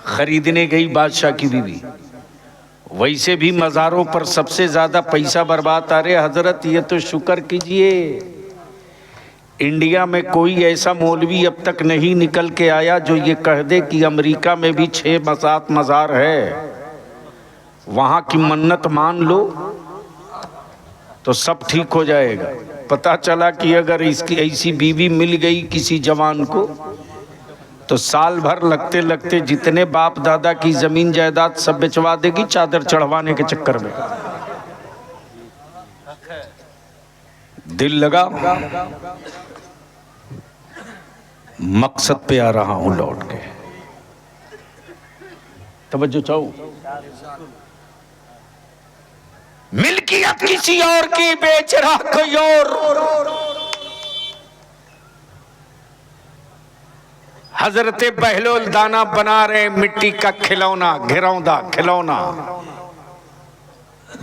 खरीदने गई बादशाह की बीवी। वैसे भी मज़ारों पर सबसे ज्यादा पैसा बर्बाद। अरे हजरत ये तो शुक्र कीजिए, इंडिया में कोई ऐसा मौलवी अब तक नहीं निकल के आया जो ये कह दे कि अमेरिका में भी 6-7 मज़ार है, वहां की मन्नत मान लो तो सब ठीक हो जाएगा। पता चला कि अगर इसकी ऐसी बीवी मिल गई किसी जवान को तो साल भर लगते लगते जितने बाप दादा की जमीन जायदाद सब बेचवा देगी चादर चढ़वाने के चक्कर में। दिल लगा, मकसद पे आ रहा हूं लौट के। तवज्जो चाहो। मिल्कियत किसी और की, बेच रहा कोई और। हजरत बहलोल दाना बना रहे मिट्टी का खिलौना, घिरौंदा खिलौना।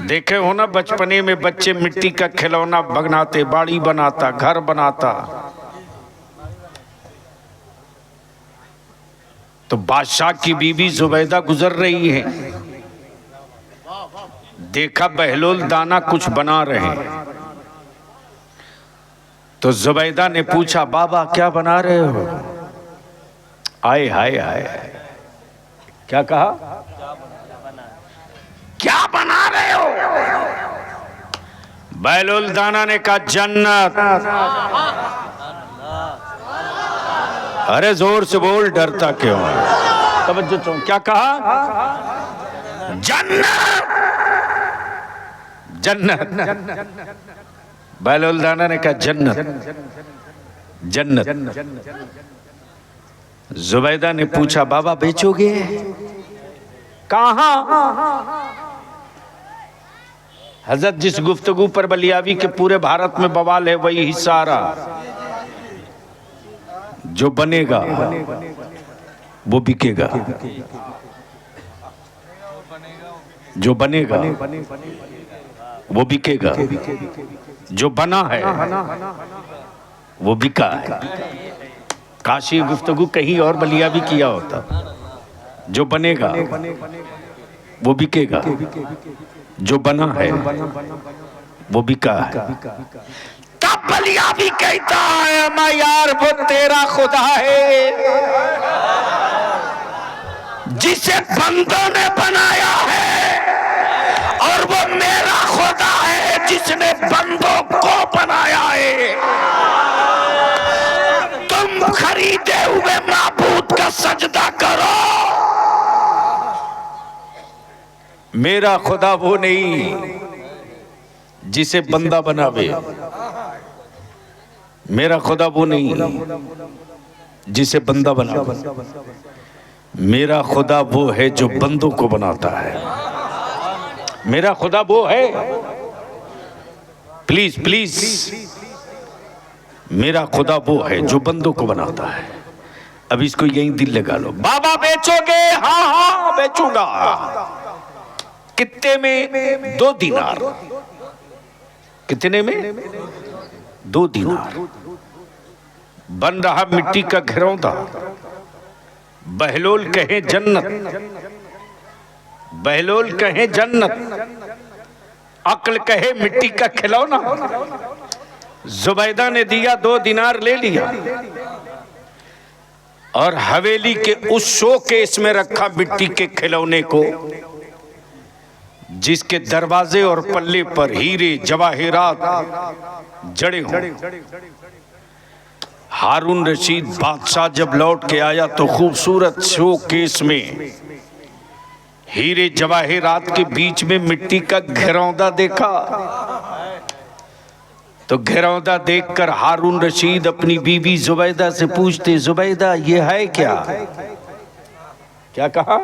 देखे हो ना बचपने में बच्चे मिट्टी का खिलौना बनाते, बाड़ी बनाता, घर बनाता। तो बादशाह की बीवी जुबैदा गुजर रही है, देखा बहलोल दाना कुछ बना रहे हैं। तो जुबैदा ने पूछा, बाबा क्या बना रहे हो? आए हाय हाय, क्या कहा? क्या बना रहे हो? बहलोल दाना ने कहा, जन्नत। अरे जोर से बोल, डरता क्यों? तवज्जो चो, क्या कहा? जन्नत, जन्नत। बहलोल दाना ने कहा, जन्नत, जन्नत। जुबैदा ने पूछा, बाबा बेचोगे? कहां? हजरत जिस गुफ्तगू पर बलियावी के पूरे भारत में बवाल है वही हिस्सा आ रहा। जो बनेगा वो बिकेगा, जो बनेगा वो बिकेगा, जो बना है वो बिका है। काशी गुफ्तगू कहीं और बलियावी किया होता। जो बनेगा वो बिकेगा, जो बना है वो बिका है। तब बलियावी कहता है, मैं यार वो तेरा खुदा है जिसे बंदों ने बनाया है, और वो मेरा खुदा है जिसने बंदों को बनाया है। तुम खरीदे हुए माबूद का सजदा करो। मेरा खुदा वो नहीं जिसे बंदा बनावे, मेरा खुदा वो नहीं जिसे बंदा बनावे, मेरा खुदा वो है जो बंदों को बनाता है। मेरा खुदा वो है, प्लीज प्लीज, मेरा खुदा वो है जो बंदों को बनाता है। अब इसको यहीं दिल लगा लो। बाबा बेचोगे? हाँ हाँ बेचूंगा। कितने में? 2 दिनार। कितने में? 2 दिनार। बन रहा मिट्टी का घरौंदा। बहलोल कहे जन्नत, बहलोल कहे जन्नत, अक्ल कहे मिट्टी का खिलौना। जुबैदा ने दिया, 2 दिनार ले लिया और हवेली के उस शोकेस में रखा मिट्टी के खिलौने को, जिसके दरवाजे और पल्ले पर हीरे जवाहिरात जड़े हों। हारून रशीद बादशाह जब लौट के आया तो खूबसूरत शोकेस में हीरे जवाहिरात के बीच में मिट्टी का घरौंदा देखा। तो घरौंदा देखकर हारून रशीद अपनी बीवी जुबैदा से पूछते, जुबैदा ये है क्या? क्या कहा?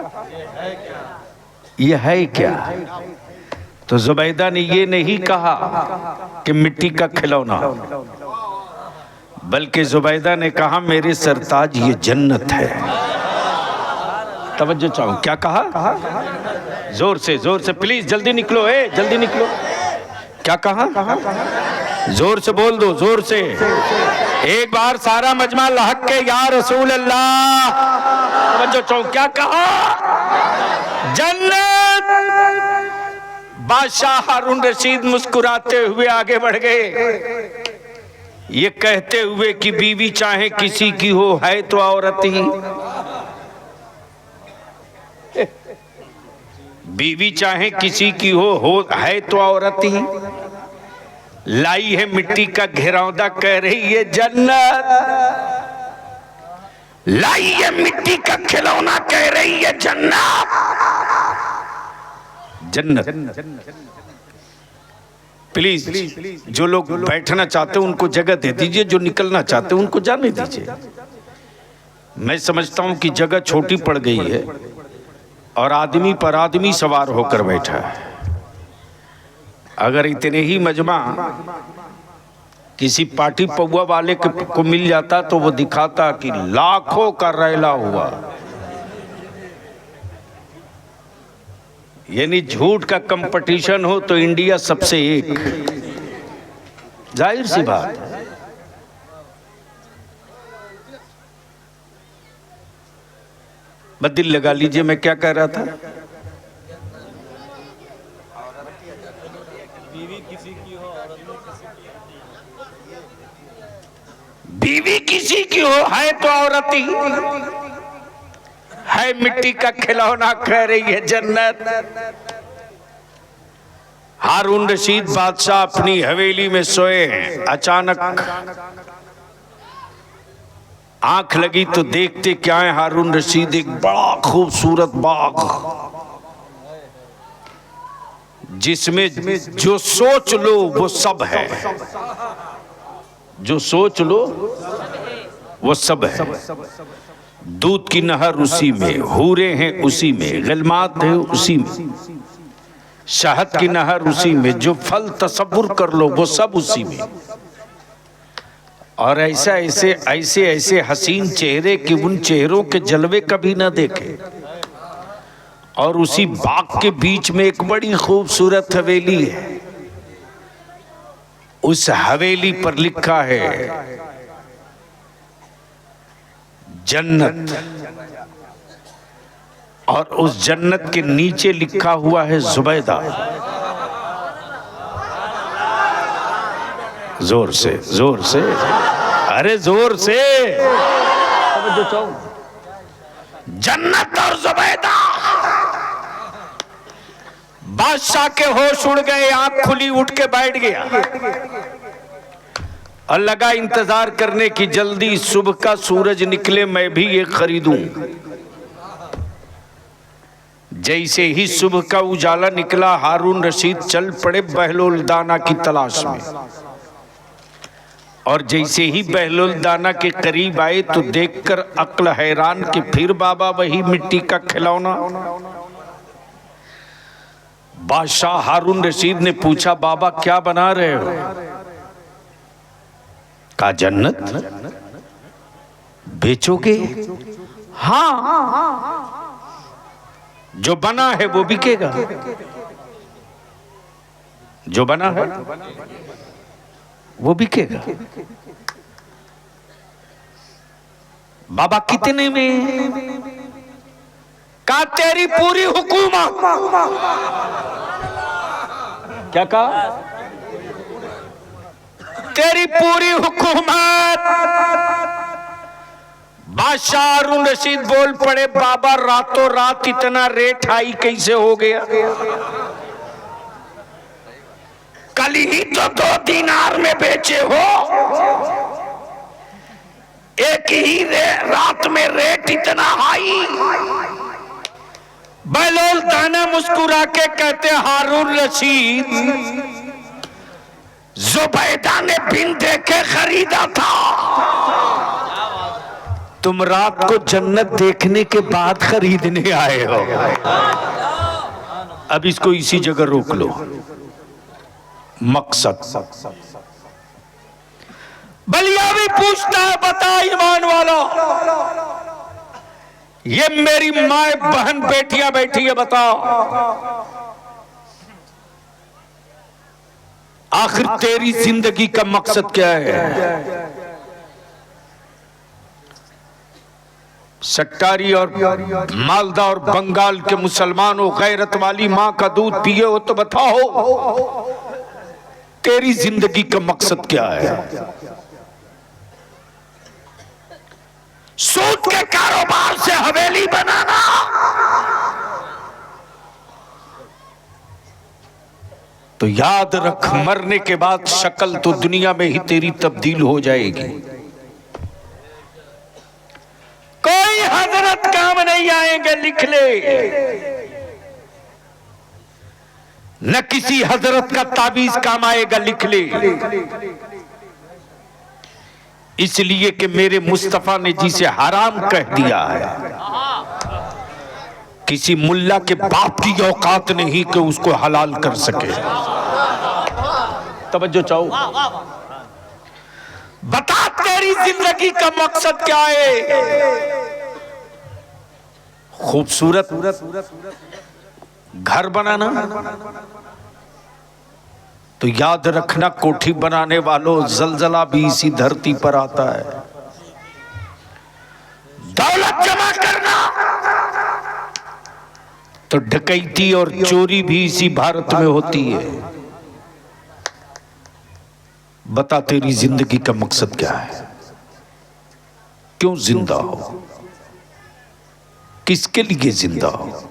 ये है क्या? तो जुबैदा ने ये नहीं कहा कि मिट्टी का खिलौना, बल्कि जुबैदा ने कहा, मेरे सरताज ये जन्नत है। तवज्जो चाहूं, क्या कहा? जोर से प्लीज, जल्दी निकलो, जल्दी निकलो। क्या कहा? जोर से बोल दो, जोर से एक बार सारा मजमा लहक के या रसूल अल्लाह। तवज्जो चाहूं, क्या कहा? जन्नत। बादशाह हारून रशीद मुस्कुराते हुए आगे बढ़ गए, ये कहते हुए कि बीवी चाहे किसी की हो, है तो औरत ही। बीवी चाहे किसी की हो है तो औरत ही। लाई है मिट्टी का घिरौंदा, कह रही है जन्नत। लाई है मिट्टी का खिलौना, कह रही है जन्नत। जन्नत। प्लीज जो लोग बैठना चाहते हैं उनको जगह दे दीजिए, जो निकलना चाहते हैं उनको जाने दीजिए। मैं समझता हूं कि जगह छोटी पड़ गई है और आदमी पर आदमी सवार होकर बैठा है। अगर इतने ही मजमा किसी पार्टी पौवा वाले को मिल जाता तो वो दिखाता कि लाखों का रैला हुआ। यानी झूठ का कंपटीशन हो तो इंडिया सबसे एक, जाहिर सी बात है। बस दिल लगा लीजिए, मैं क्या कह रहा था? बीवी किसी की हो है तो औरत ही है, मिट्टी का खिलौना कह रही है जन्नत। हारून रशीद बादशाह अपनी हवेली में सोए हैं, अचानक आंख लगी तो देखते क्या है, हारून रशीद एक बड़ा खूबसूरत बाग जिसमें जो सोच लो वो सब है, जो सोच लो वो सब है। दूध की नहर उसी में, हूरे हैं उसी में, गिलमात है उसी में, शहद की नहर उसी में, जो फल तसव्वुर कर लो वो सब उसी में। और ऐसे हसीन चेहरे कि उन चेहरों के जलवे कभी ना देखे। और उसी बाग के बीच में एक बड़ी खूबसूरत हवेली है। उस हवेली पर लिखा है जन्नत, और उस जन्नत के नीचे लिखा हुआ है जुबैदा। जोर से, जोर से, अरे जोर से। जन्नत और जुबैदा। बादशाह के होश उड़ गए, आंख खुली, उठ के बैठ गया और लगा इंतजार करने की, जल्दी सुबह का सूरज निकले मैं भी ये खरीदूं। जैसे ही सुबह का उजाला निकला, हारून रशीद चल पड़े बहलोल दाना की तलाश में। और जैसे ही बहलोल दाना के करीब आए तो देखकर अक्ल हैरान कि फिर बाबा वही मिट्टी का खिलौना। बादशाह हारून रशीद ने पूछा, बाबा क्या बना रहे हो? का जन्नत बेचोगे? हाँ, जो बना है वो बिकेगा, जो बना है वो बिकेगा। बाबा कितने में? का तेरी पूरी हुकूमत। क्या कहा? तेरी पूरी हुकूमत। बादशाह हारून रशीद बोल पड़े, बाबा रातों रात इतना रेट हाई कैसे हो गया? कल ही तो 2 दीनार में बेचे हो, एक ही रात में रेट इतना हाई। बहलोल दाना मुस्कुरा के कहते, हारून रशीद जुबैदा ने बिन देखे खरीदा था, तुम रात को जन्नत देखने के बाद खरीदने आए हो। अब इसको इसी जगह रोक लो। मकसद बलिया भी पूछता है, बता ईमान वाला, ये मेरी माए बहन बेटियां बैठी है, बता आखिर तेरी जिंदगी का मकसद क्या है? सट्टारी और मालदा और बंगाल के मुसलमानों, गैरत वाली मां का दूध पिए हो तो बताओ तेरी जिंदगी का मकसद क्या है? सूद के कारोबार से हवेली बनाना, तो याद रख मरने के बाद शक्ल तो दुनिया में ही तेरी तब्दील हो जाएगी। कोई हजरत काम नहीं आएंगे, लिख ले। न किसी हजरत का ताबीज काम आएगा, लिख ले। इसलिए कि मेरे मुस्तफा ने जिसे हराम कह दिया है, किसी मुल्ला के बाप की औकात नहीं कि उसको हलाल कर सके। तवज्जो चाहो। बता तेरी जिंदगी का मकसद क्या है? खूबसूरत घर बनाना, तो याद रखना कोठी बनाने वालों, जलजला भी इसी धरती पर आता है। दौलत जमा करना, तो डकैती और चोरी भी इसी भारत में होती है। बता तेरी जिंदगी का मकसद क्या है? क्यों जिंदा हो? किसके लिए जिंदा हो?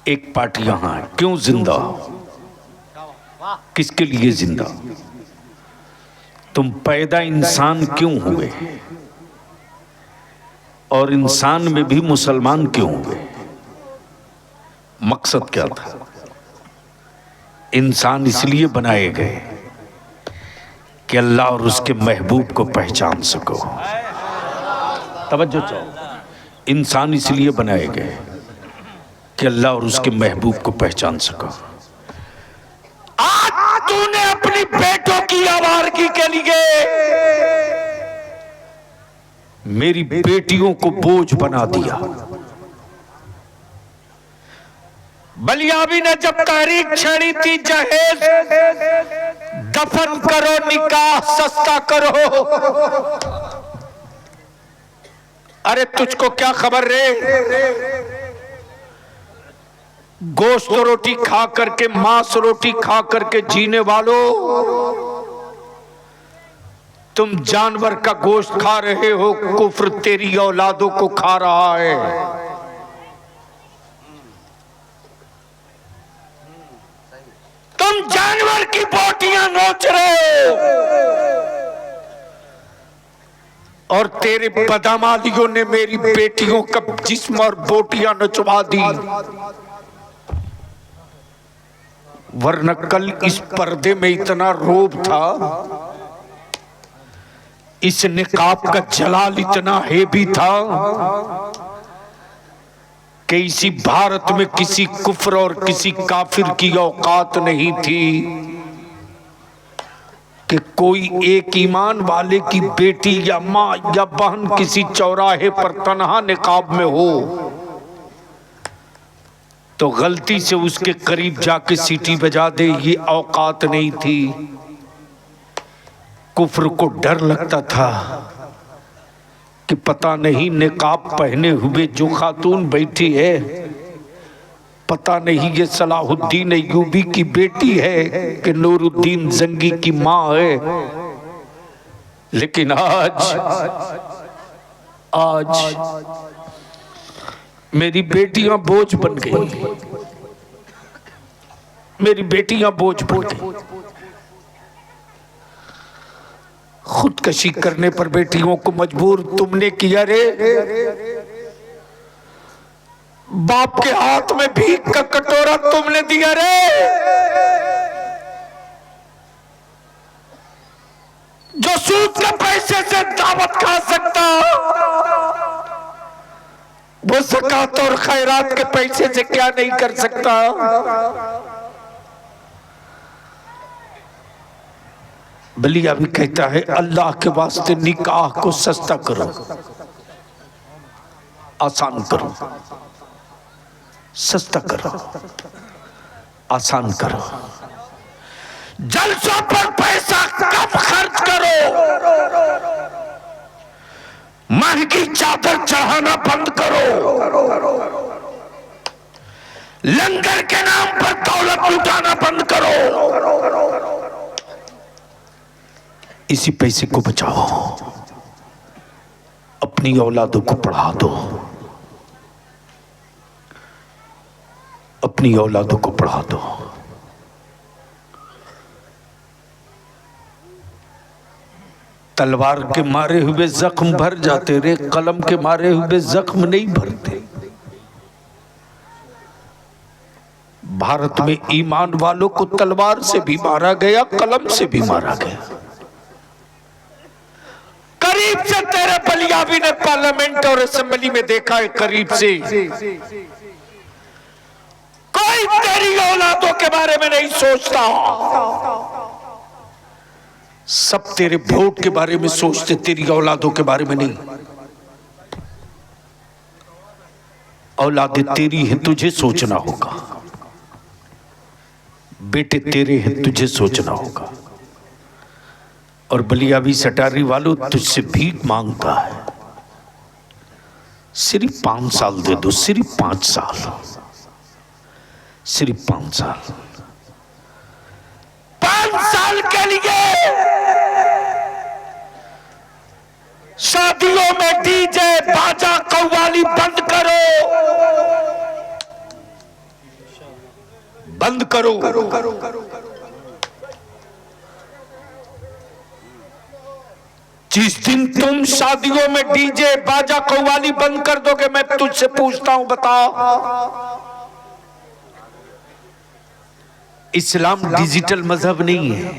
एक पार्टी यहां है, क्यों जिंदा हो? किसके लिए जिंदा? तुम पैदा इंसान क्यों हुए? और इंसान में भी मुसलमान क्यों हुए? मकसद क्या था? इंसान इसलिए बनाए गए कि अल्लाह और उसके महबूब को पहचान सको। तवज्जो चाहो। इंसान इसलिए बनाए गए कि अल्लाह और उसके महबूब को पहचान सको। आज तूने अपनी बेटों की आवारगी के लिए मेरी बेटियों को बोझ बना दिया। बलियाबी ने जब तहरीक छेड़ी थी, जहेज दफन करो, निकाह सस्ता करो। अरे तुझको क्या खबर रे? गोश्त रोटी खा करके, मांस रोटी खा करके जीने वालों, तुम जानवर का गोश्त खा रहे हो। कुफ्र तेरी औलादों को खा रहा है। तुम जानवर की बोटियां नोच रहे हो और तेरे बदामालियों ने मेरी बेटियों का जिस्म और बोटियां नचवा दी। वरना कल इस पर्दे में इतना रोब था, इस निकाब का जलाल इतना हेवी था कि इसी भारत में किसी कुफ्र और किसी काफिर की औकात नहीं थी कि कोई एक ईमान वाले की बेटी या माँ या बहन किसी चौराहे पर तन्हा निकाब में हो तो गलती से उसके करीब जाके सीटी बजा दे, ये औकात नहीं थी। कुफ्र को डर लगता था कि पता नहीं निकाब पहने हुए जो खातून बैठी है, पता नहीं ये सलाहुद्दीन अय्यूबी की बेटी है कि नूरुद्दीन जंगी की माँ है। लेकिन आज मेरी बेटियां बोझ बन गई। मेरी बेटियां बोझ बन गई। खुदकशी करने पर बेटियों को मजबूर तुमने किया रे। बाप के हाथ में भीख का कटोरा तुमने दिया रे। जो सूद के पैसे से दावत खा सकता वो ज़कात और खैरात के पैसे से क्या नहीं कर सकता। बलिया भी कहता है अल्लाह के वास्ते निकाह को सस्ता करो, आसान करो, सस्ता करो, आसान करो। जलसों पर पैसा कम खर्च करो, महंगी चादर चढ़ाना बंद करो, लंगर के नाम पर दौलत लुटाना बंद करो। इसी पैसे को बचाओ, अपनी औलादों को पढ़ा दो, अपनी औलादों को पढ़ा दो। तलवार के मारे हुए जख्म भर जाते रे, कलम के मारे हुए जख्म नहीं भरते। भारत में ईमान वालों को तलवार से भी मारा गया, कलम से भी मारा गया। करीब से तेरे बलियाबी ने पार्लियामेंट और असेंबली में देखा है, करीब से। कोई तेरी औलादों के बारे में नहीं सोचता, सब तेरे वोट के बारे में सोचते, तेरी औलादों के बारे में नहीं। औलादे तेरी है, तुझे सोचना होगा। बेटे तेरे हैं, तुझे सोचना होगा। और बलियाबी सटारी वालों तुझसे भीख मांगता है, सिर्फ 5 साल दे दो, सिर्फ 5 साल, सिर्फ 5 साल। 5 साल के लिए शादियों में डीजे बाजा कव्वाली बंद करो, बंद करो। जिस दिन तुम शादियों में डीजे बाजा कव्वाली बंद कर दोगे, मैं तुझसे पूछता हूं, बताओ इस्लाम डिजिटल मजहब नहीं है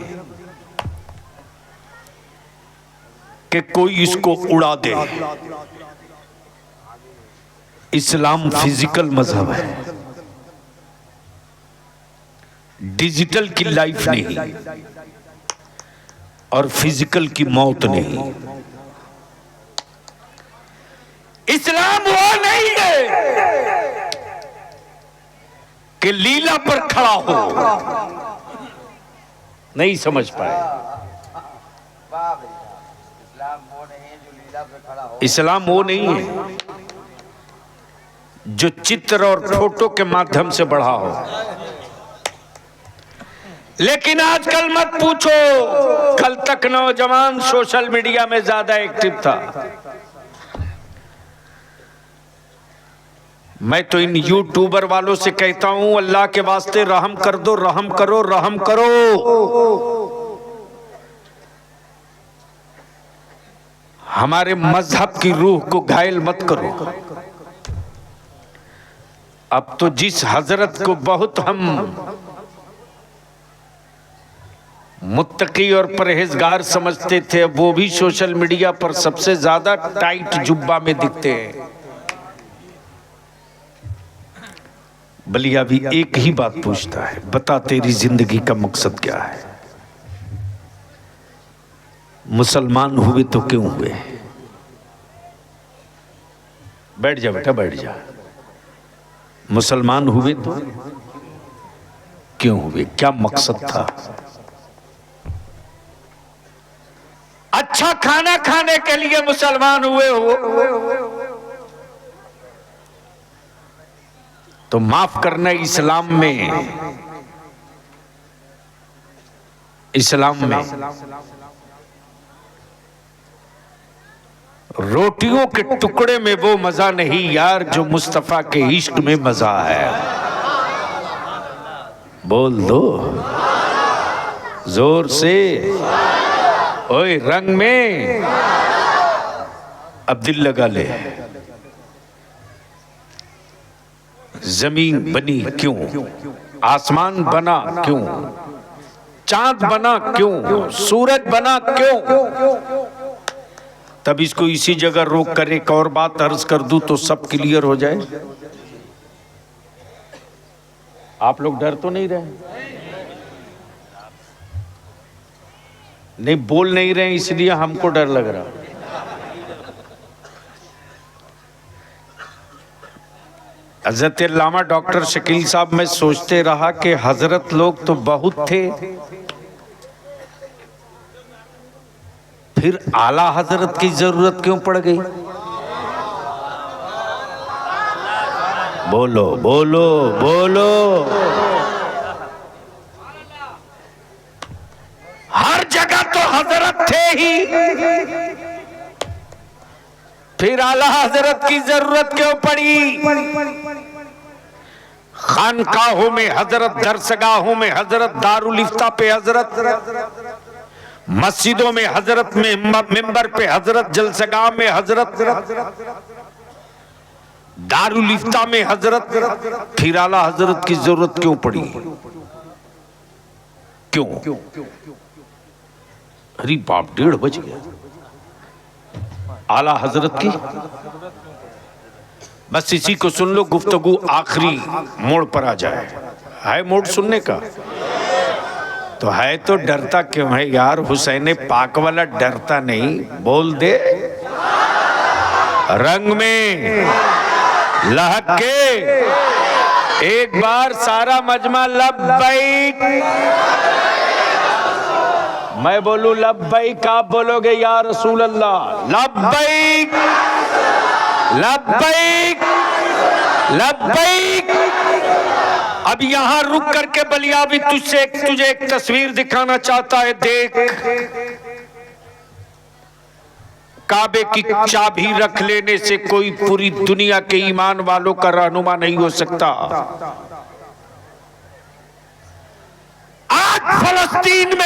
कि कोई इसको उड़ा दे। इस्लाम फिजिकल मजहब है, डिजिटल की लाइफ नहीं और फिजिकल की मौत नहीं। इस्लाम वो नहीं है कि लीला पर खड़ा हो। नहीं समझ पाए। इस्लाम वो नहीं है जो चित्र और फोटो के माध्यम से बढ़ा हो। लेकिन आजकल मत पूछो, कल तक नौजवान सोशल मीडिया में ज्यादा एक्टिव था। मैं तो इन यूट्यूबर वालों से कहता हूं, अल्लाह के वास्ते रहम कर दो, रहम करो, रहम करो। हमारे मजहब की रूह को घायल मत करो। अब तो जिस हजरत को बहुत हम मुत्तकी और परहेजगार समझते थे, अब वो भी सोशल मीडिया पर सबसे ज्यादा टाइट जुब्बा में दिखते हैं। बलिया भी एक ही बात पूछता है, बता तेरी जिंदगी का मकसद क्या है? मुसलमान हुए तो क्यों हुए? बैठ जा बेटा, बैठ जा। मुसलमान हुए तो क्यों हुए? क्या मकसद था? अच्छा खाना खाने के लिए मुसलमान हुए हो तो माफ करना, इस्लाम में रोटियों के टुकड़े में वो मजा नहीं यार जो मुस्तफा के इश्क में मजा है। बोल दो जोर से, ओए रंग में अब दिल लगा ले। जमीन बनी क्यों? आसमान बना क्यों? चांद बना क्यों? सूरज बना क्यों? तब इसको इसी जगह रोक कर एक और बात अर्ज कर दूं तो सब क्लियर हो जाए। आप लोग डर तो नहीं रहे? नहीं बोल नहीं रहे इसलिए हमको डर लग रहा। हजरत अल्लामा डॉक्टर शकील साहब, मैं सोचते रहा कि हजरत लोग तो बहुत थे, फिर आला हजरत की जरूरत क्यों पड़ गई? बोलो बोलो बोलो। हर जगह तो हजरत थे ही, फिर आला हजरत की जरूरत क्यों पड़ी? खानकाहों में हजरत, दरसगाहों में हजरत, दारुल इफ्ता पे हजरत, मस्जिदों में हजरत, में मिंबर पे हजरत, जलसगाह में हजरत, दारुल इफ्ता में हजरत, फिर आला हजरत की जरूरत क्यों पड़ी? क्यों? अरे बाप, 1:30 बज गया। आला हजरत की बस इसी को सुन लो, गुफ्तगू आखिरी मोड़ पर आ जाए। है मोड़ सुनने का? तो है तो डरता क्यों है यार? हुसैन पाक वाला डरता नहीं, बोल दे रंग में लहक के एक बार सारा मजमा लब्बैक। मैं बोलूं लब्बैक, आप बोलोगे या रसूल अल्लाह? लब्बैक लब्बैक लब्बैक। अब यहां रुक करके बलिया भी तुझे एक तस्वीर दिखाना चाहता है। देख, काबे की चाबी रख लेने से कोई पूरी दुनिया के ईमान वालों का रहनुमा नहीं हो सकता। आज फलस्तीन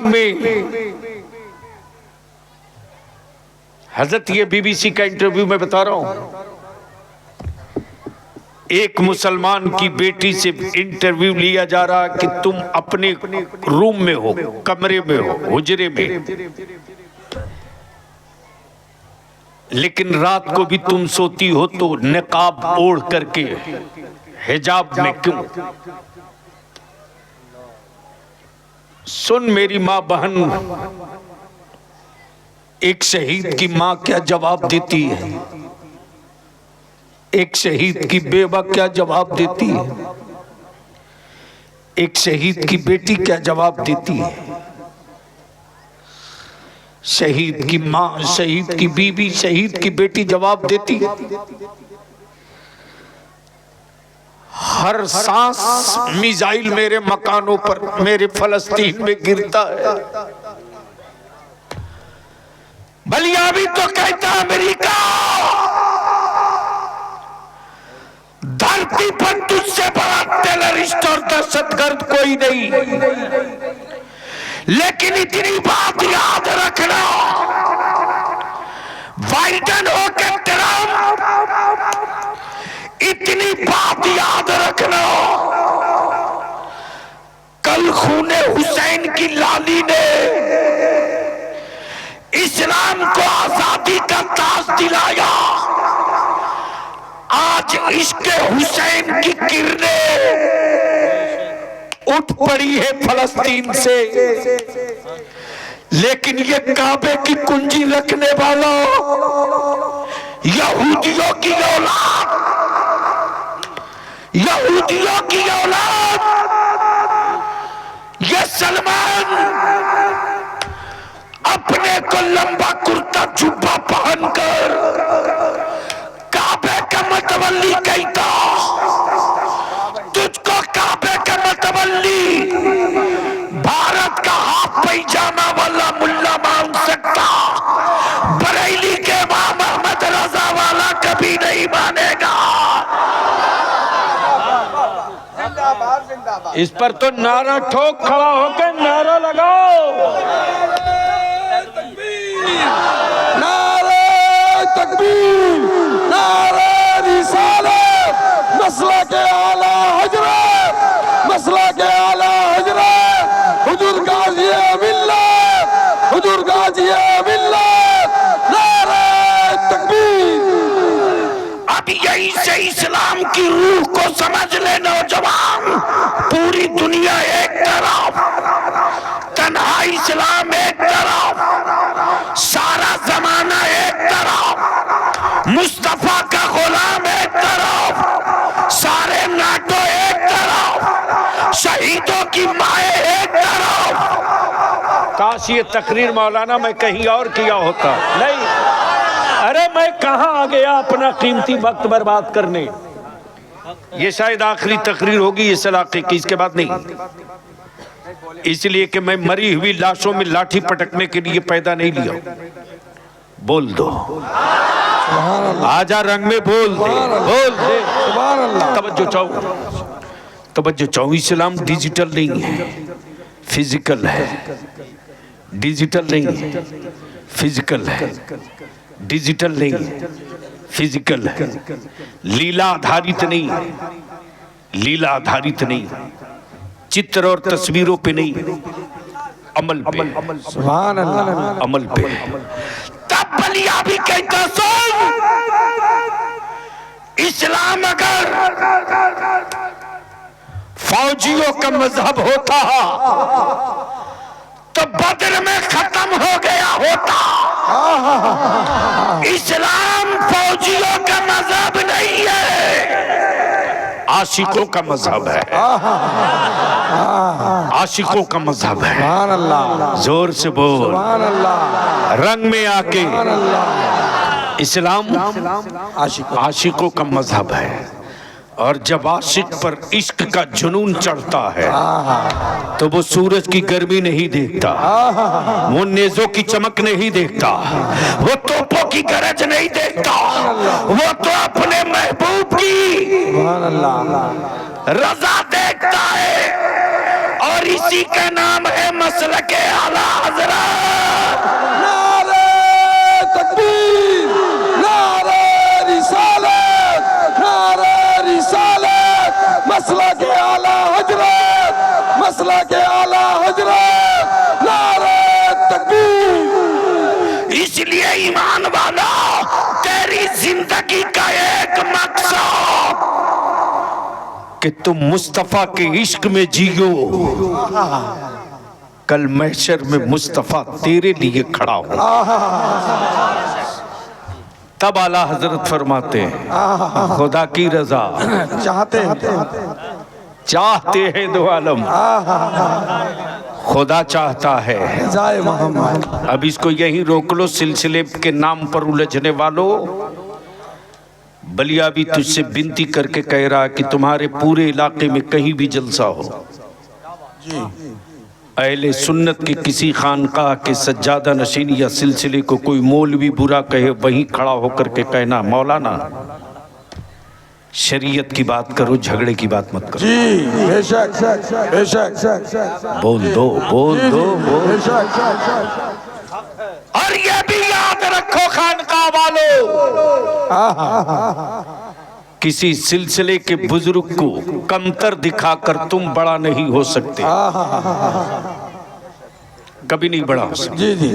में हजरत, ये बीबीसी का इंटरव्यू में बता रहा हूं, एक मुसलमान की बेटी से इंटरव्यू लिया जा रहा कि तुम अपने रूम में हो, कमरे में हो, हुजरे में, लेकिन रात को भी तुम सोती हो तो निकाब ओढ़ करके, हिजाब में क्यों? सुन मेरी मां बहन, एक शहीद की मां क्या जवाब देती है, एक शहीद की बेवा क्या जवाब देती है, एक शहीद की बेटी क्या जवाब देती है। शहीद की मां, शहीद की बीवी, शहीद की बेटी जवाब देती है। हर सांस मिसाइल मेरे मकानों पर, मेरे फलस्तीन में गिरता है। बलिया भी तो कहता अमेरिका, धरती पर तुझसे बड़ा टेररिस्ट और दहशतगर्द कोई नहीं, लेकिन इतनी बात याद रखना, बाइडेन हो के ट्रम्प, इतनी बात याद रखना, कल खूने हुसैन की लाली ने इस्लाम को आजादी का ताज दिलाया। आज इश्क़े हुसैन की किरणें उठ पड़ी है फलस्तीन से, लेकिन ये काबे की कुंजी रखने वाला यहूदियों की औलाद, यहूदियों की औलाद, ये सलमान अपने को लंबा कुर्ता जुब्बा पहनकर काबे का मतवल्ली कहता, तुझको काबे का मतवल्ली भारत का हाफ पैजामा वाला मुल्ला मान सकता, बरेली के इमाम अहमद रजा वाला कभी नहीं मानेगा। इस पर तो नारा ठोक, खड़ा होकर नारा लगाओ, नारे तकबीर, नारे रिसालत, मसला के आला हजरत, मसला के आला हजरत, हुजूर गाजी मिल्लत, हुजूर गाजी मिल्लत, नारे तकबीर। अब यही से इस्लाम की रूह को समझ ले नौजवान, पूरी दुनिया एक तरफ, तन्हा इस्लाम एक तरफ, सारा जमाना एक तरफ, मुस्तफा का गुलाम एक तरफ, सारे नाटो एक तरफ, शहीदों की माए एक तरफ। काश ये तकरीर मौलाना मैं कहीं और किया होता, नहीं, अरे मैं कहां आ गया अपना कीमती वक्त बर्बाद करने। ये शायद आखिरी तकरीर होगी इस इलाके की, इसके बाद नहीं, इसलिए कि मैं मरी हुई लाशों में लाठी पटकने के लिए पैदा नहीं लिया। बोल दो आजा रंग में, बोल दे, बोल दे, सुभान अल्लाह। तवज्जो चाहो, तवज्जो चाहो। इस्लाम डिजिटल नहीं है, फिजिकल है, डिजिटल नहीं है, फिजिकल है, डिजिटल नहीं है, फिजिकल है, लीला आधारित नहीं, लीला आधारित नहीं, चित्र और तस्वीरों पे नहीं, अमल पे, सुभान अल्लाह, अमल पे। तब बलिया भी कहता, सुन, इस्लाम अगर फौजियों का मजहब होता तो बदर में खत्म हो गया होता। इस्लाम फौजियों का मजहब नहीं है, आशिकों का मजहब है, आशिकों का मजहब है। सुभान अल्लाह, जोर से बोल। सुभान अल्लाह, रंग में आके सुभान अल्लाह। इस्लाम आशिक आशिकों का मजहब है। और जब आशिक पर इश्क का जुनून चढ़ता है तो वो सूरज की गर्मी नहीं देखता, वो नेज़ों की चमक नहीं देखता, वो तोपों की गरज नहीं देखता, वो तो अपने महबूब की सुभान अल्लाह, रजा देखता है। और इसी का नाम है मसलके आला हज़रत। नारे तकबीर, नारे रिसालत, नारे रिसालत, मसला के आला हजरत, मसला के आला हजरत, नारे तकबीर। इसलिए ईमान वाला, तेरी जिंदगी का एक मकसद कि तुम मुस्तफा के इश्क में जियो, कल महशर में मुस्तफा तेरे लिए खड़ा हो। तब आला हजरत फरमाते हैं खुदा की रजा चाहते हैं दो आलम, खुदा चाहता है। जाए मोहम्मद। अब इसको यहीं रोक लो, सिलसिले के नाम पर उलझने वालों। बलिया भी तुझसे विनती करके कह रहा है कि तुम्हारे पूरे इलाके में कहीं भी जलसा हो, अहले सुन्नत के किसी खानकाह के सज्जादा नशीन या सिलसिले को कोई मौलवी बुरा कहे, वहीं खड़ा होकर के कहना मौलाना शरीयत की बात करो, झगड़े की बात मत करो। जी बेशक बेशक, बोल दो बोल दो बोल। बेशक। और ये भी याद रखो खानकाह वालों, किसी सिलसिले के बुजुर्ग को कमतर दिखाकर तुम बड़ा नहीं हो सकते, कभी नहीं बड़ा हो सकते। जी जी,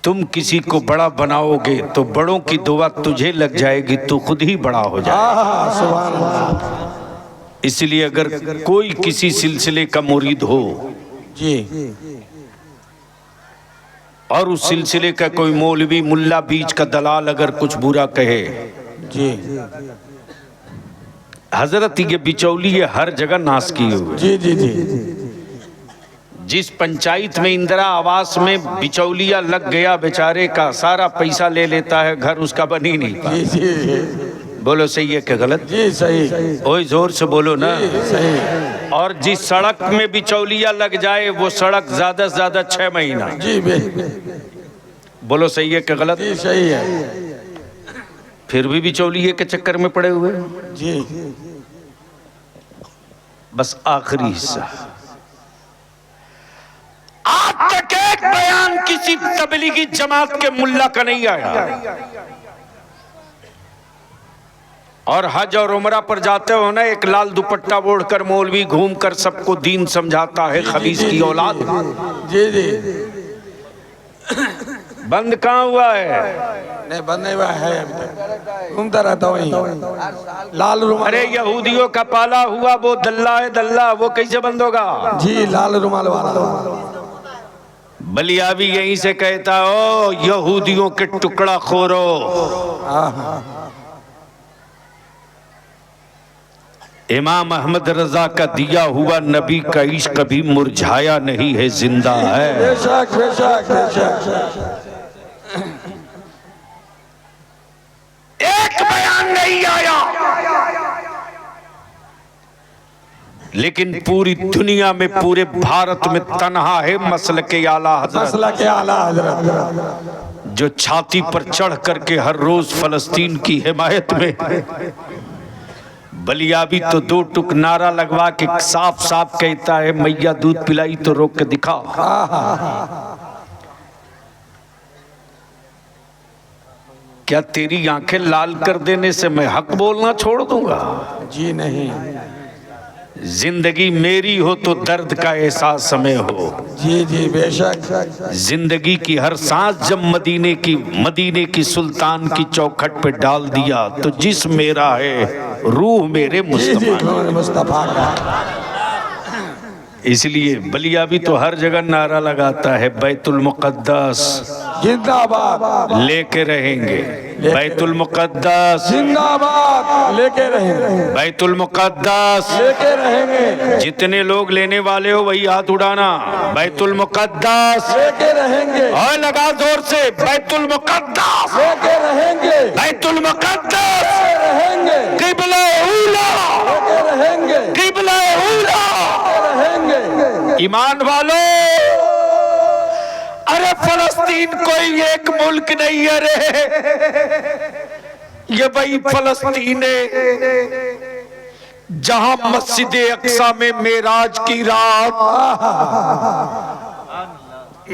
तुम किसी को बड़ा बनाओगे तो बड़ों की दुआ तुझे लग जाएगी, तू खुद ही बड़ा हो जाएगा। सुभान अल्लाह। इसलिए अगर कोई किसी सिलसिले का मुरीद हो जी, और उस सिलसिले का कोई मौलवी मुल्ला बीच का दलाल अगर कुछ बुरा कहे, जी हजरत ये बिचौली ये हर जगह नाश किए हुए। जी जी जी, जिस पंचायत में इंदिरा आवास में बिचौलिया लग गया, बेचारे का सारा पैसा ले लेता है, घर उसका बन ही नहीं पाता। जी जी, बोलो सही है कि गलत? जी सही, ओए जोर से बोलो ना। सही। और जिस सड़क में बिचौलिया लग जाए वो सड़क ज्यादा से ज्यादा 6 महीना। जी बोलो सही है कि गलत? जी सही है। फिर भी बिचौलिए के चक्कर में पड़े हुए। जी, बस आखिरी हिस्सा, आज तक एक बयान किसी तबलीगी जमात के मुल्ला का नहीं आया। और हज और उमरा पर जाते हो ना, एक लाल दुपट्टा ओढ़कर मौलवी घूमकर सबको दीन समझाता है, खबीस की औलाद। जी जी, बंद कहाँ हुआ है? नहीं बंद नहीं हुआ है, अभी तक घूमता रहता हूँ वहीं। लाल रुमाल। अरे यहूदियों का पाला हुआ वो दल्ला है, दल्ला, वो कैसे बंद होगा? जी, लाल रुमाल वाला। बलिया भी यहीं से कहता हो, यहूदियों के टुकड़ा खोरो। इमाम अहमद रजा का दिया हुआ नबी का इश्क कभी मुरझाया नहीं है, जिंदा है। बेशक बेशक बेशक। एक बयान नहीं आया, लेकिन पूरी दुनिया में, पूरे भारत में तन्हा है मसलके आला हजरत, मसलके आला हजरत, जो छाती पर चढ़ करके हर रोज फलस्तीन की हिमायत में। बलिया भी तो 2 टुक नारा लगवा के साफ साफ कहता है, मैया दूध पिलाई तो रोक के दिखा। क्या तेरी आंखें लाल कर देने से मैं हक बोलना छोड़ दूंगा? जी नहीं। जिंदगी मेरी हो तो दर्द का एहसास हमें हो। जी जी बेशक। जिंदगी की हर सांस जब मदीने की सुल्तान की चौखट पे डाल दिया, तो जिस्म मेरा है, रूह मेरे मुस्तफा का। इसलिए बलिया भी तो हर जगह नारा लगाता है, बैतुल मुक़द्दस जिंदाबाद लेके रहेंगे। बैतुल मुक़द्दस जिंदाबाद लेके रहेंगे, बैतुल मुक़द्दस। लेके रहेंगे, जितने लोग लेने वाले हो वही हाथ उड़ाना। बैतुल मुक़द्दस लेके रहेंगे, और लगा जोर से, बैतुल मुक़द्दस, लेके रहेंगे, बैतुल मुक़द्दस, लेके रहेंगे, क़िबला ऊला, लेके रहेंगे, क़िबला ऊला। लेके रहेंगे। ईमान वालों, अरे फलस्तीन कोई एक मुल्क नहीं है रे, ये वही फलस्तीन है जहां मस्जिद अक्सा में मेराज की रात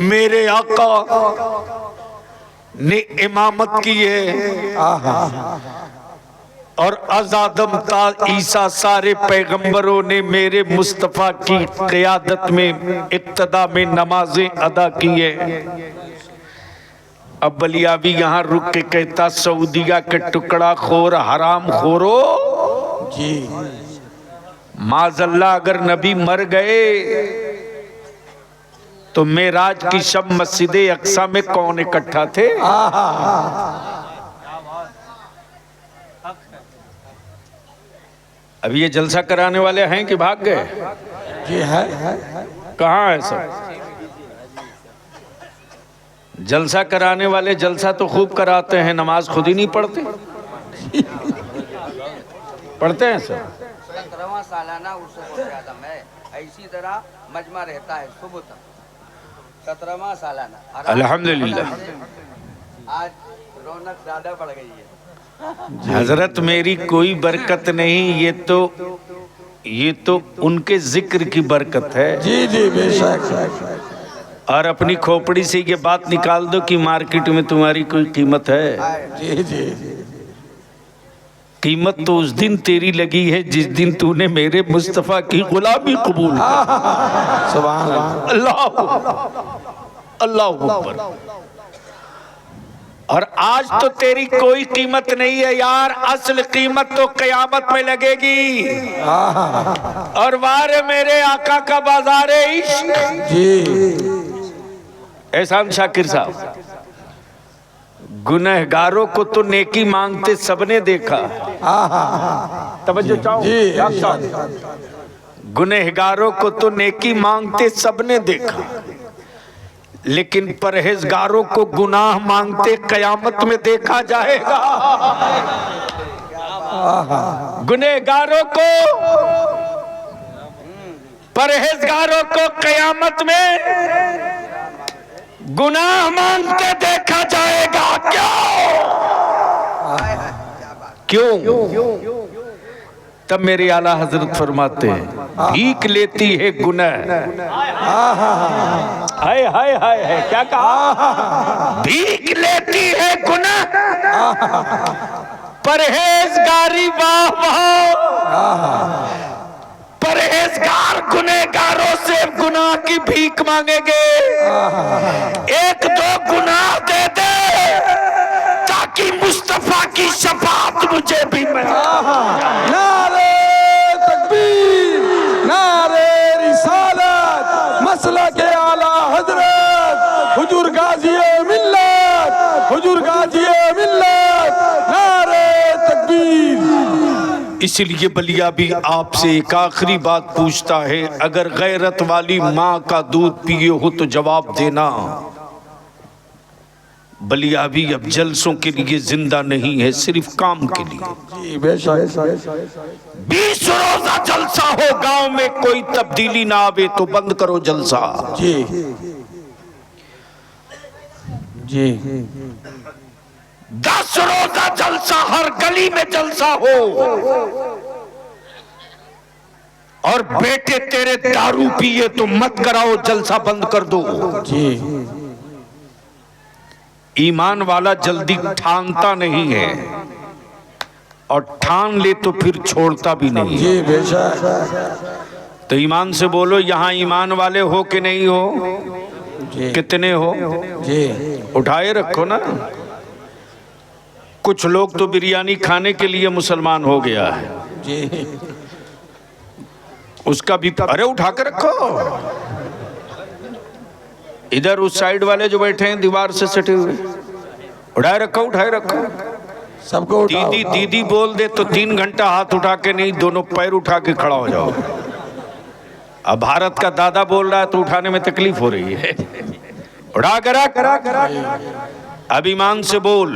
मेरे आका ने इमामत की है, और अज़ादम ता ईसा सारे पैगंबरों ने मेरे मुस्तफ़ा की क़ियादत में इक्तदा में नमाजें अदा की है। अब बलियाबी यहाँ रुक के कहता, सऊदिया के टुकड़ा खोर हराम खोरो जी, माज़ल्ला अगर नबी मर गए तो मेराज की शब मस्जिद अक्सा में कौन इकट्ठा थे? अब ये जलसा कराने वाले हैं कि भाग गए? जी है, कहाँ है सब? जलसा कराने वाले जलसा तो खूब कराते हैं, नमाज खुद ही नहीं पढ़ते। पढ़ते हैं सर? 17वां सालाना उर्स आदम है, इसी तरह मजमा रहता है सुबह तक। 17वां सालाना अल्हम्दुलिल्लाह। आज रौनक ज्यादा बढ़ गई है। हजरत मेरी कोई बरकत नहीं, ये तो उनके जिक्र की बरकत है। जी जी बेशक। और अपनी खोपड़ी से ये बात निकाल दो कि मार्केट में तुम्हारी कोई कीमत है। जी जी, कीमत तो उस दिन तेरी लगी है जिस दिन तूने मेरे मुस्तफा की गुलामी कबूल की। सुभान अल्लाह। अल्लाह अकबर। और आज तो तेरी कोई कीमत नहीं है यार, असल कीमत तो कयामत में लगेगी। और वारे मेरे आका का बाजार इश्क। जी, एहसान शाकिर साहब, गुनहगारों को तो नेकी मांगते सबने देखा। तवज्जो चाहो जी, गुनहगारों को तो नेकी मांगते सबने देखा, लेकिन परहेजगारों को गुनाह मांगते कयामत में देखा जाएगा। गुनहगारों को, परहेजगारों को कयामत में गुनाह मांगते देखा जाएगा। क्यों? तब मेरे आला हजरत फरमाते हैं, भीख लेती है गुनाह। हाय हाय हाय है, क्या कहा? भीख लेती है गुनाह, परहेजगारी वाह वाह। परहेजगार गुनहगारों से गुनाह की भीख मांगेंगे, एक दो गुनाह दे दे ताकि मुस्तफा की शफाअत मुझे भी मिले। नारे तकबीर, नारे रिसालत, मसला के आला हजरत हुजूर गाजी मिल्लत, हुजूर गाजी मिल्लत, नारे तकबीर। इसलिए बलिया भी आपसे एक आखिरी बात पूछता है, अगर गैरत वाली माँ का दूध पिए हो तो जवाब देना। बलिया भी अब जलसों के लिए जिंदा नहीं है, सिर्फ काम के लिए। जी बेशक। 20 रोजा जलसा हो, गांव में कोई तब्दीली ना आवे तो बंद करो जलसा। जी जी, 10 रोजा जलसा, हर गली में जलसा हो। और बेटे तेरे दारू पिए तो मत कराओ, जलसा बंद कर दो। जी, ईमान वाला जल्दी ठानता नहीं है, और ठान ले तो फिर छोड़ता भी नहीं। जी बेशक। तो ईमान से बोलो, यहाँ ईमान वाले हो कि नहीं हो? जी कितने हो? जी, उठाए रखो ना। कुछ लोग तो बिरयानी खाने के लिए मुसलमान हो गया है, जी उसका भी अरे उठा के रखो। इधर उस साइड वाले जो बैठे हैं दीवार से सटे हुए, उठाए रखो, उठाए रखो। सबको उठाओ। दीदी दीदी बोल दे तो 3 घंटा हाथ उठा के नहीं, दोनों पैर उठा के खड़ा हो जाओ। अब भारत का दादा बोल रहा है तो उठाने में तकलीफ हो रही है। उठा करा अब ईमान से बोल,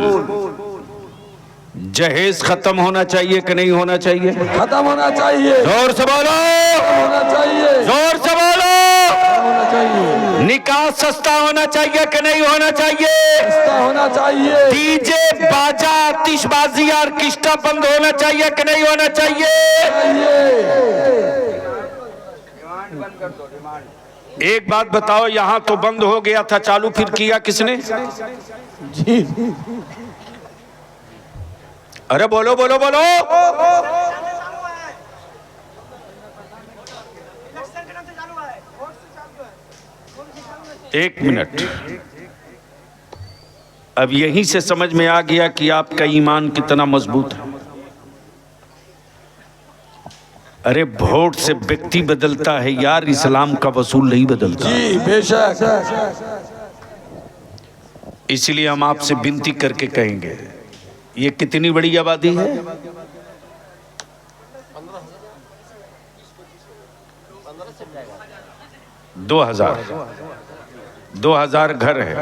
जहेज खत्म होना चाहिए कि नहीं होना चाहिए? खत्म होना चाहिए। जोर से बोलो, होना चाहिए। जोर से बोलो। होना चाहिए। निकाह सस्ता होना चाहिए कि नहीं होना चाहिए? सस्ता होना चाहिए। डीजे बाजा आतिशबाजी ऑर्केस्ट्रा बंद होना चाहिए कि नहीं होना चाहिए? डिमांड बंद कर दो, डिमांड। एक बात बताओ, यहाँ तो बंद हो गया था, चालू फिर किया किसने? जी अरे बोलो बोलो बोलो। एक मिनट, अब यहीं से समझ में आ गया कि आपका ईमान कितना मजबूत है। अरे वोट से व्यक्ति बदलता है यार, इस्लाम का वसूल नहीं बदलता। जी बेशक। इसलिए हम आपसे विनती करके कहेंगे, ये कितनी बड़ी आबादी है? 2000 घर है।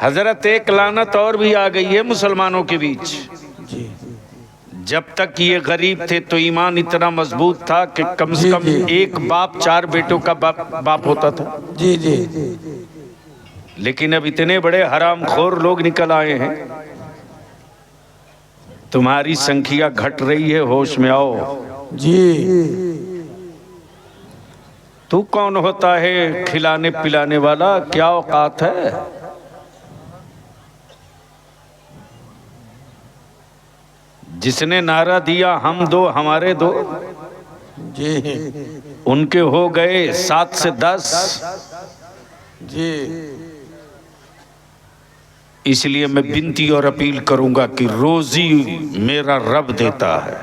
हजरत एक लानत और भी आ गई है मुसलमानों के बीच। जब तक ये गरीब थे तो ईमान इतना मजबूत था कि कम से कम एक बाप 4 बेटों का बाप होता था। जी जी। लेकिन अब इतने बड़े हरामखोर लोग निकल आए हैं, तुम्हारी संख्या घट रही है, होश में आओ। जी। तू कौन होता है खिलाने पिलाने वाला? क्या औकात है? जिसने नारा दिया हम दो हमारे दो, जी उनके हो गए 7 से 10। जी। इसलिए मैं विनती और अपील करूंगा कि रोजी मेरा रब देता है।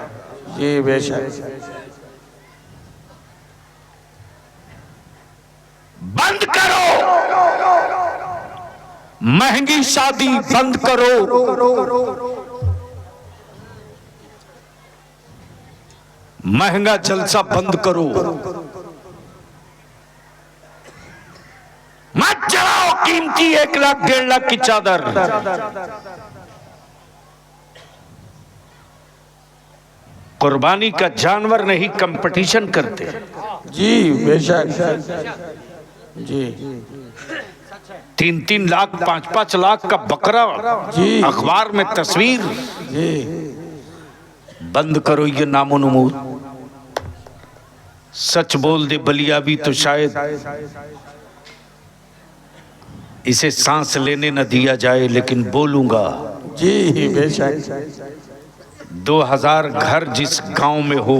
जी बेशक। बंद करो महंगी शादी, बंद करो महंगा जलसा, बंद करो। मत चलाओ कीमती 1 लाख 1.5 लाख की चादर। कुर्बानी का जानवर नहीं कंपटीशन करते। जी बेशक। जी। 3-3 लाख 5-5 लाख का बकरा, जी। अखबार में तस्वीर। जी। बंद करो ये नामो नमूद। सच बोल दे बलिया भी तो शायद इसे सांस लेने न दिया जाए, लेकिन बोलूंगा। जी बेशक। 2000 घर जिस गांव में हो,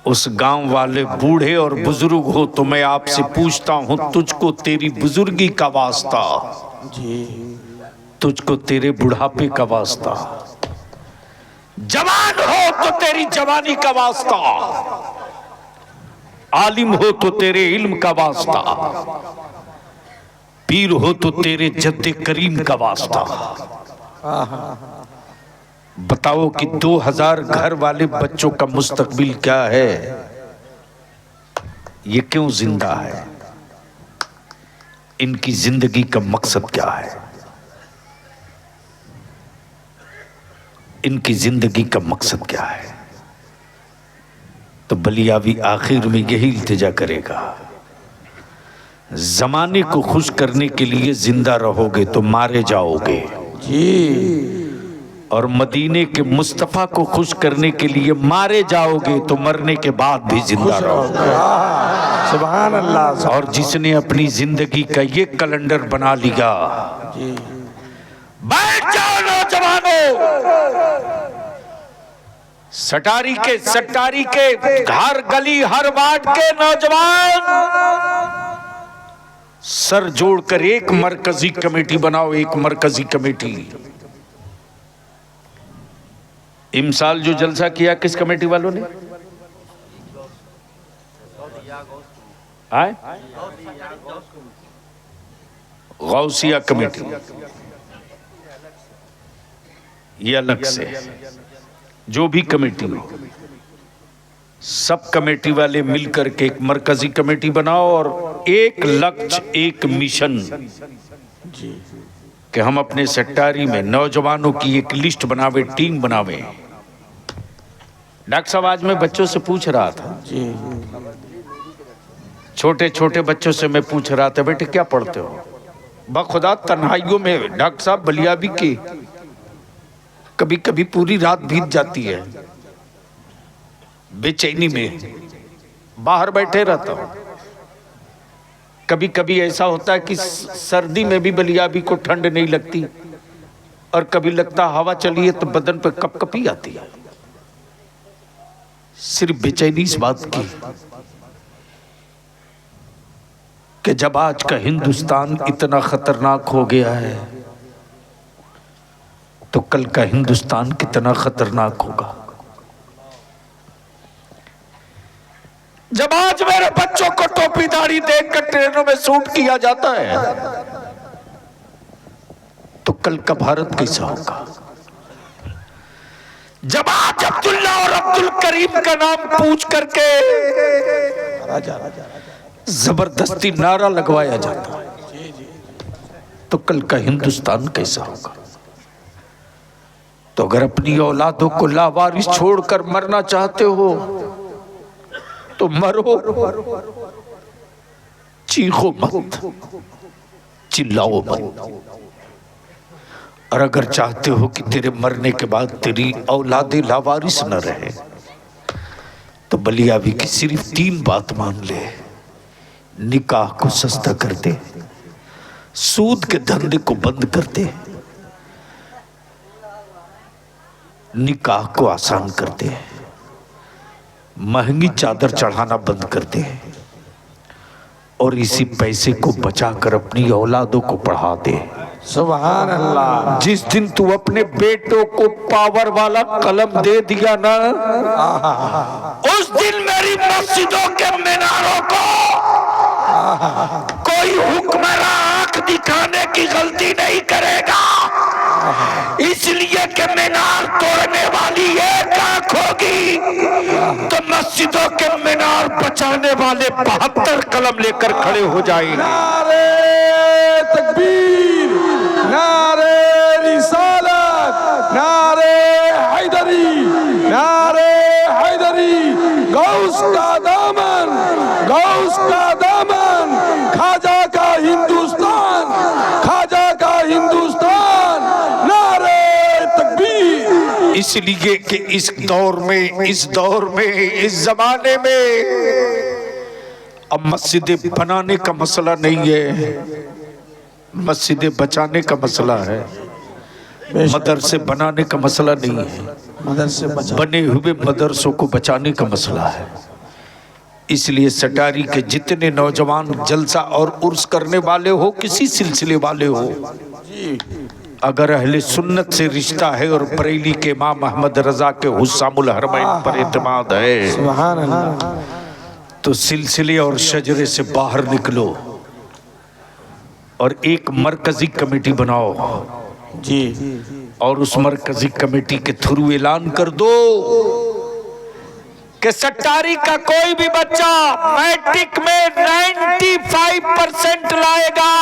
उस गांव वाले बूढ़े और बुजुर्ग हो, तो मैं आपसे पूछता हूं, तुझको तेरी बुजुर्गी का वास्ता, जी। तुझको तेरे बुढ़ापे का वास्ता, जवान हो तो तेरी जवानी का वास्ता, आलिम हो तो तेरे इल्म का वास्ता, पीर हो तो तेरे जद्दे करीम का वास्ता। बताओ कि 2000 घर वाले बच्चों का मुस्तकबिल क्या है? ये क्यों जिंदा है? इनकी जिंदगी का मकसद क्या है? इनकी जिंदगी का मकसद क्या है? तो बलियावी आखिर में यही इल्तिजा करेगा, जमाने को खुश करने के लिए जिंदा रहोगे तो मारे जाओगे। जी। और मदीने के मुस्तफा को खुश करने के लिए मारे जाओगे तो मरने के बाद भी जिंदा रहोगे। सुभान अल्लाह। और जिसने अपनी जिंदगी का ये कैलेंडर बना लिया, बैठ जाओ नौजवानों। सटारी के हर गली हर वार्ड के नौजवान सर जोड़कर एक मरकजी कमेटी बनाओ, एक मरकजी कमेटी। इमसाल जो जलसा किया किस कमेटी वालों ने? आए? गौसिया कमेटी। ये अलग से। जो भी कमेटी हो, सब कमेटी वाले मिलकर के एक मरकजी कमेटी बनाओ और एक लक्ष्य, एक मिशन कि हम अपने सेक्टारी में नौजवानों की एक लिस्ट बनावे, टीम बनावे। डॉक्टर साहब आज मैं बच्चों से पूछ रहा था, छोटे छोटे बच्चों से मैं पूछ रहा था, बेटे क्या पढ़ते हो? बखुदा तन्हाइयों में डॉक्टर साहब बलिया भी की कभी कभी पूरी रात बीत जाती है, बेचैनी में बाहर बैठे रहता हूं। कभी कभी ऐसा होता है कि सर्दी में भी बलियाबी को ठंड नहीं लगती, और कभी लगता हवा चली है तो बदन पे कपकपी आती है। सिर्फ बेचैनी इस बात की कि जब आज का हिंदुस्तान इतना खतरनाक हो गया है तो कल का हिंदुस्तान कितना खतरनाक होगा। जब आज मेरे बच्चों को टोपी दाढ़ी देखकर ट्रेनों में शूट किया जाता है तो कल का भारत कैसा होगा। जब आज अब्दुल्ला और अब्दुल करीम का नाम पूछ करके जबरदस्ती नारा लगवाया जाता है तो कल का हिंदुस्तान कैसा होगा। तो अगर अपनी औलादों को लावारिस छोड़कर मरना चाहते हो तो मरो, चीखो मत, चिल्लाओ मत। और अगर चाहते हो कि तेरे मरने के बाद तेरी औलादे लावारिस न रहे तो बलियाबी की सिर्फ 3 बात मान ले। निकाह को सस्ता कर दे, सूद के धंधे को बंद कर दे, निकाह को आसान कर दे, महंगी चादर चढ़ाना बंद कर दे, और इसी पैसे को बचाकर अपनी औलादों को पढ़ा दे। सुभान अल्लाह। जिस दिन तू अपने बेटों को पावर वाला कलम दे दिया ना, उस दिन मेरी मस्जिदों के मीनारों को कोई हुक्मरान आंख दिखाने की गलती नहीं करेगा, इसलिए कि मीनार तोड़ने वाली एक आंख होगी तो मस्जिदों के मीनार बचाने वाले 72 कलम लेकर खड़े हो जाएंगे। नारे तकबीर, नारे रिसालत, नारे हैदरी, नारे हैदरी। गौस का दामन, गौस का दामन, खाजा का हिंदुस्तान, खाजा का हिंदुस्तान। नारे तकबीर। इसलिए कि इस दौर में, इस दौर में, इस जमाने में अब मस्जिदें बनाने का मसला नहीं है, मस्जिदें बचाने का मसला है। मदरसे बनाने का मसला नहीं है, मदरसे बने हुए मदरसों को बचाने का मसला है। इसलिए सटारी के जितने नौजवान जलसा और उर्स करने वाले हो, किसी सिलसिले वाले हो, अगर अहले सुन्नत से रिश्ता है और बरेली के इमाम अहमद रजा के हुस्सामुल हरमैन पर एतमाद है, सुभान अल्लाह, तो सिलसिले और शजरे से बाहर निकलो और एक मरकजी कमेटी बनाओ जी, और उस मरकजी कमेटी के थ्रू ऐलान कर दो कि सट्टारी का कोई भी बच्चा मैट्रिक में 95% लाएगा,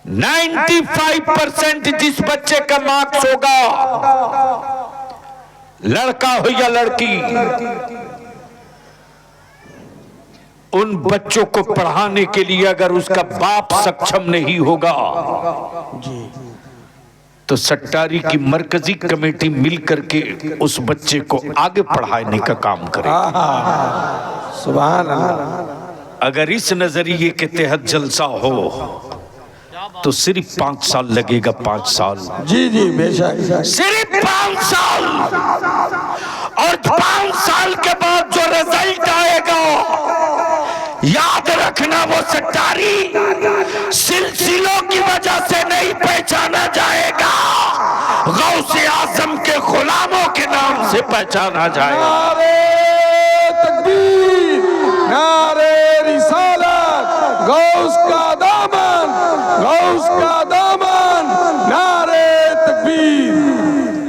95% जिस बच्चे का मार्क्स होगा, लड़का हो या लड़की, उन बच्चों को पढ़ाने के लिए अगर उसका बाप सक्षम नहीं होगा तो सट्टारी की मरकजी कमेटी मिलकर के उस बच्चे को आगे पढ़ाने का काम करेगी। सुभान अल्लाह। अगर इस नजरिए के तहत जलसा हो तो सिर्फ 5 साल लगेगा, 5 साल। जी जी बेशक, सिर्फ 5 साल, और 5 साल के बाद जो रिजल्ट आएगा, याद रखना वो सट्टारी सिलसिलों की वजह से नहीं पहचाना जाएगा, गौसे आजम के गुलामों के नाम से पहचाना जाएगा। नारे तकबीर, नारे रिसालत, गौस का दामन, गौस का दामन, नारे तकबीर।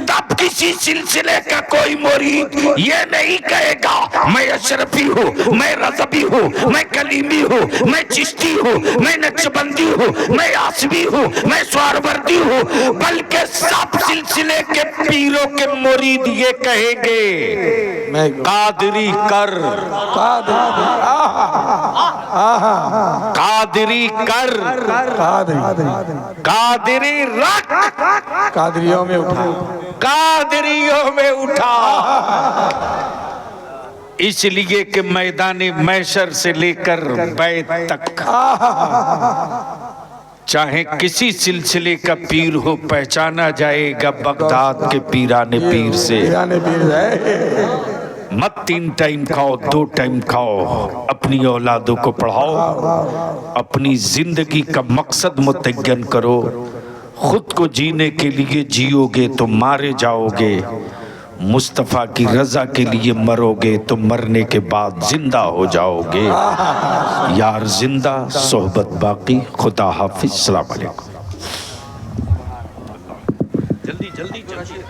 तब किसी सिलसिले का कोई मुरीद ये नहीं कहेगा मैं अशरफी हूँ, मैं रज़बी हूँ, मैं कलीमी हूँ, मैं चिश्ती हूँ, मैं नक्शबंदी हूँ, मैं आसवी हूँ, मैं स्वारवर्दी हूँ, बल्कि सब सिलसिले के पीरों के मुरीद ये कहेंगे मैं कादरी कर, कादरी कर, कादरी रख, कादरियों में उठा, कादरियों में उठा। इसलिए कि मैदान मैशर से लेकर बैत तक चाहे किसी सिलसिले का पीर हो पहचाना जाएगा बगदाद के पीराने पीर से। पीराने पीर है। मत 3 टाइम खाओ, 2 टाइम खाओ, अपनी औलादों को पढ़ाओ, अपनी जिंदगी का मकसद मुतय्यन करो। खुद को जीने के लिए जियोगे तो मारे जाओगे, मुस्तफ़ा की रजा के लिए मरोगे तो मरने के बाद जिंदा हो जाओगे। यार जिंदा सोहबत बाकी। खुदा हाफिज। अस्सलाम वालेकुम। जल्दी जल्दी जल्दी।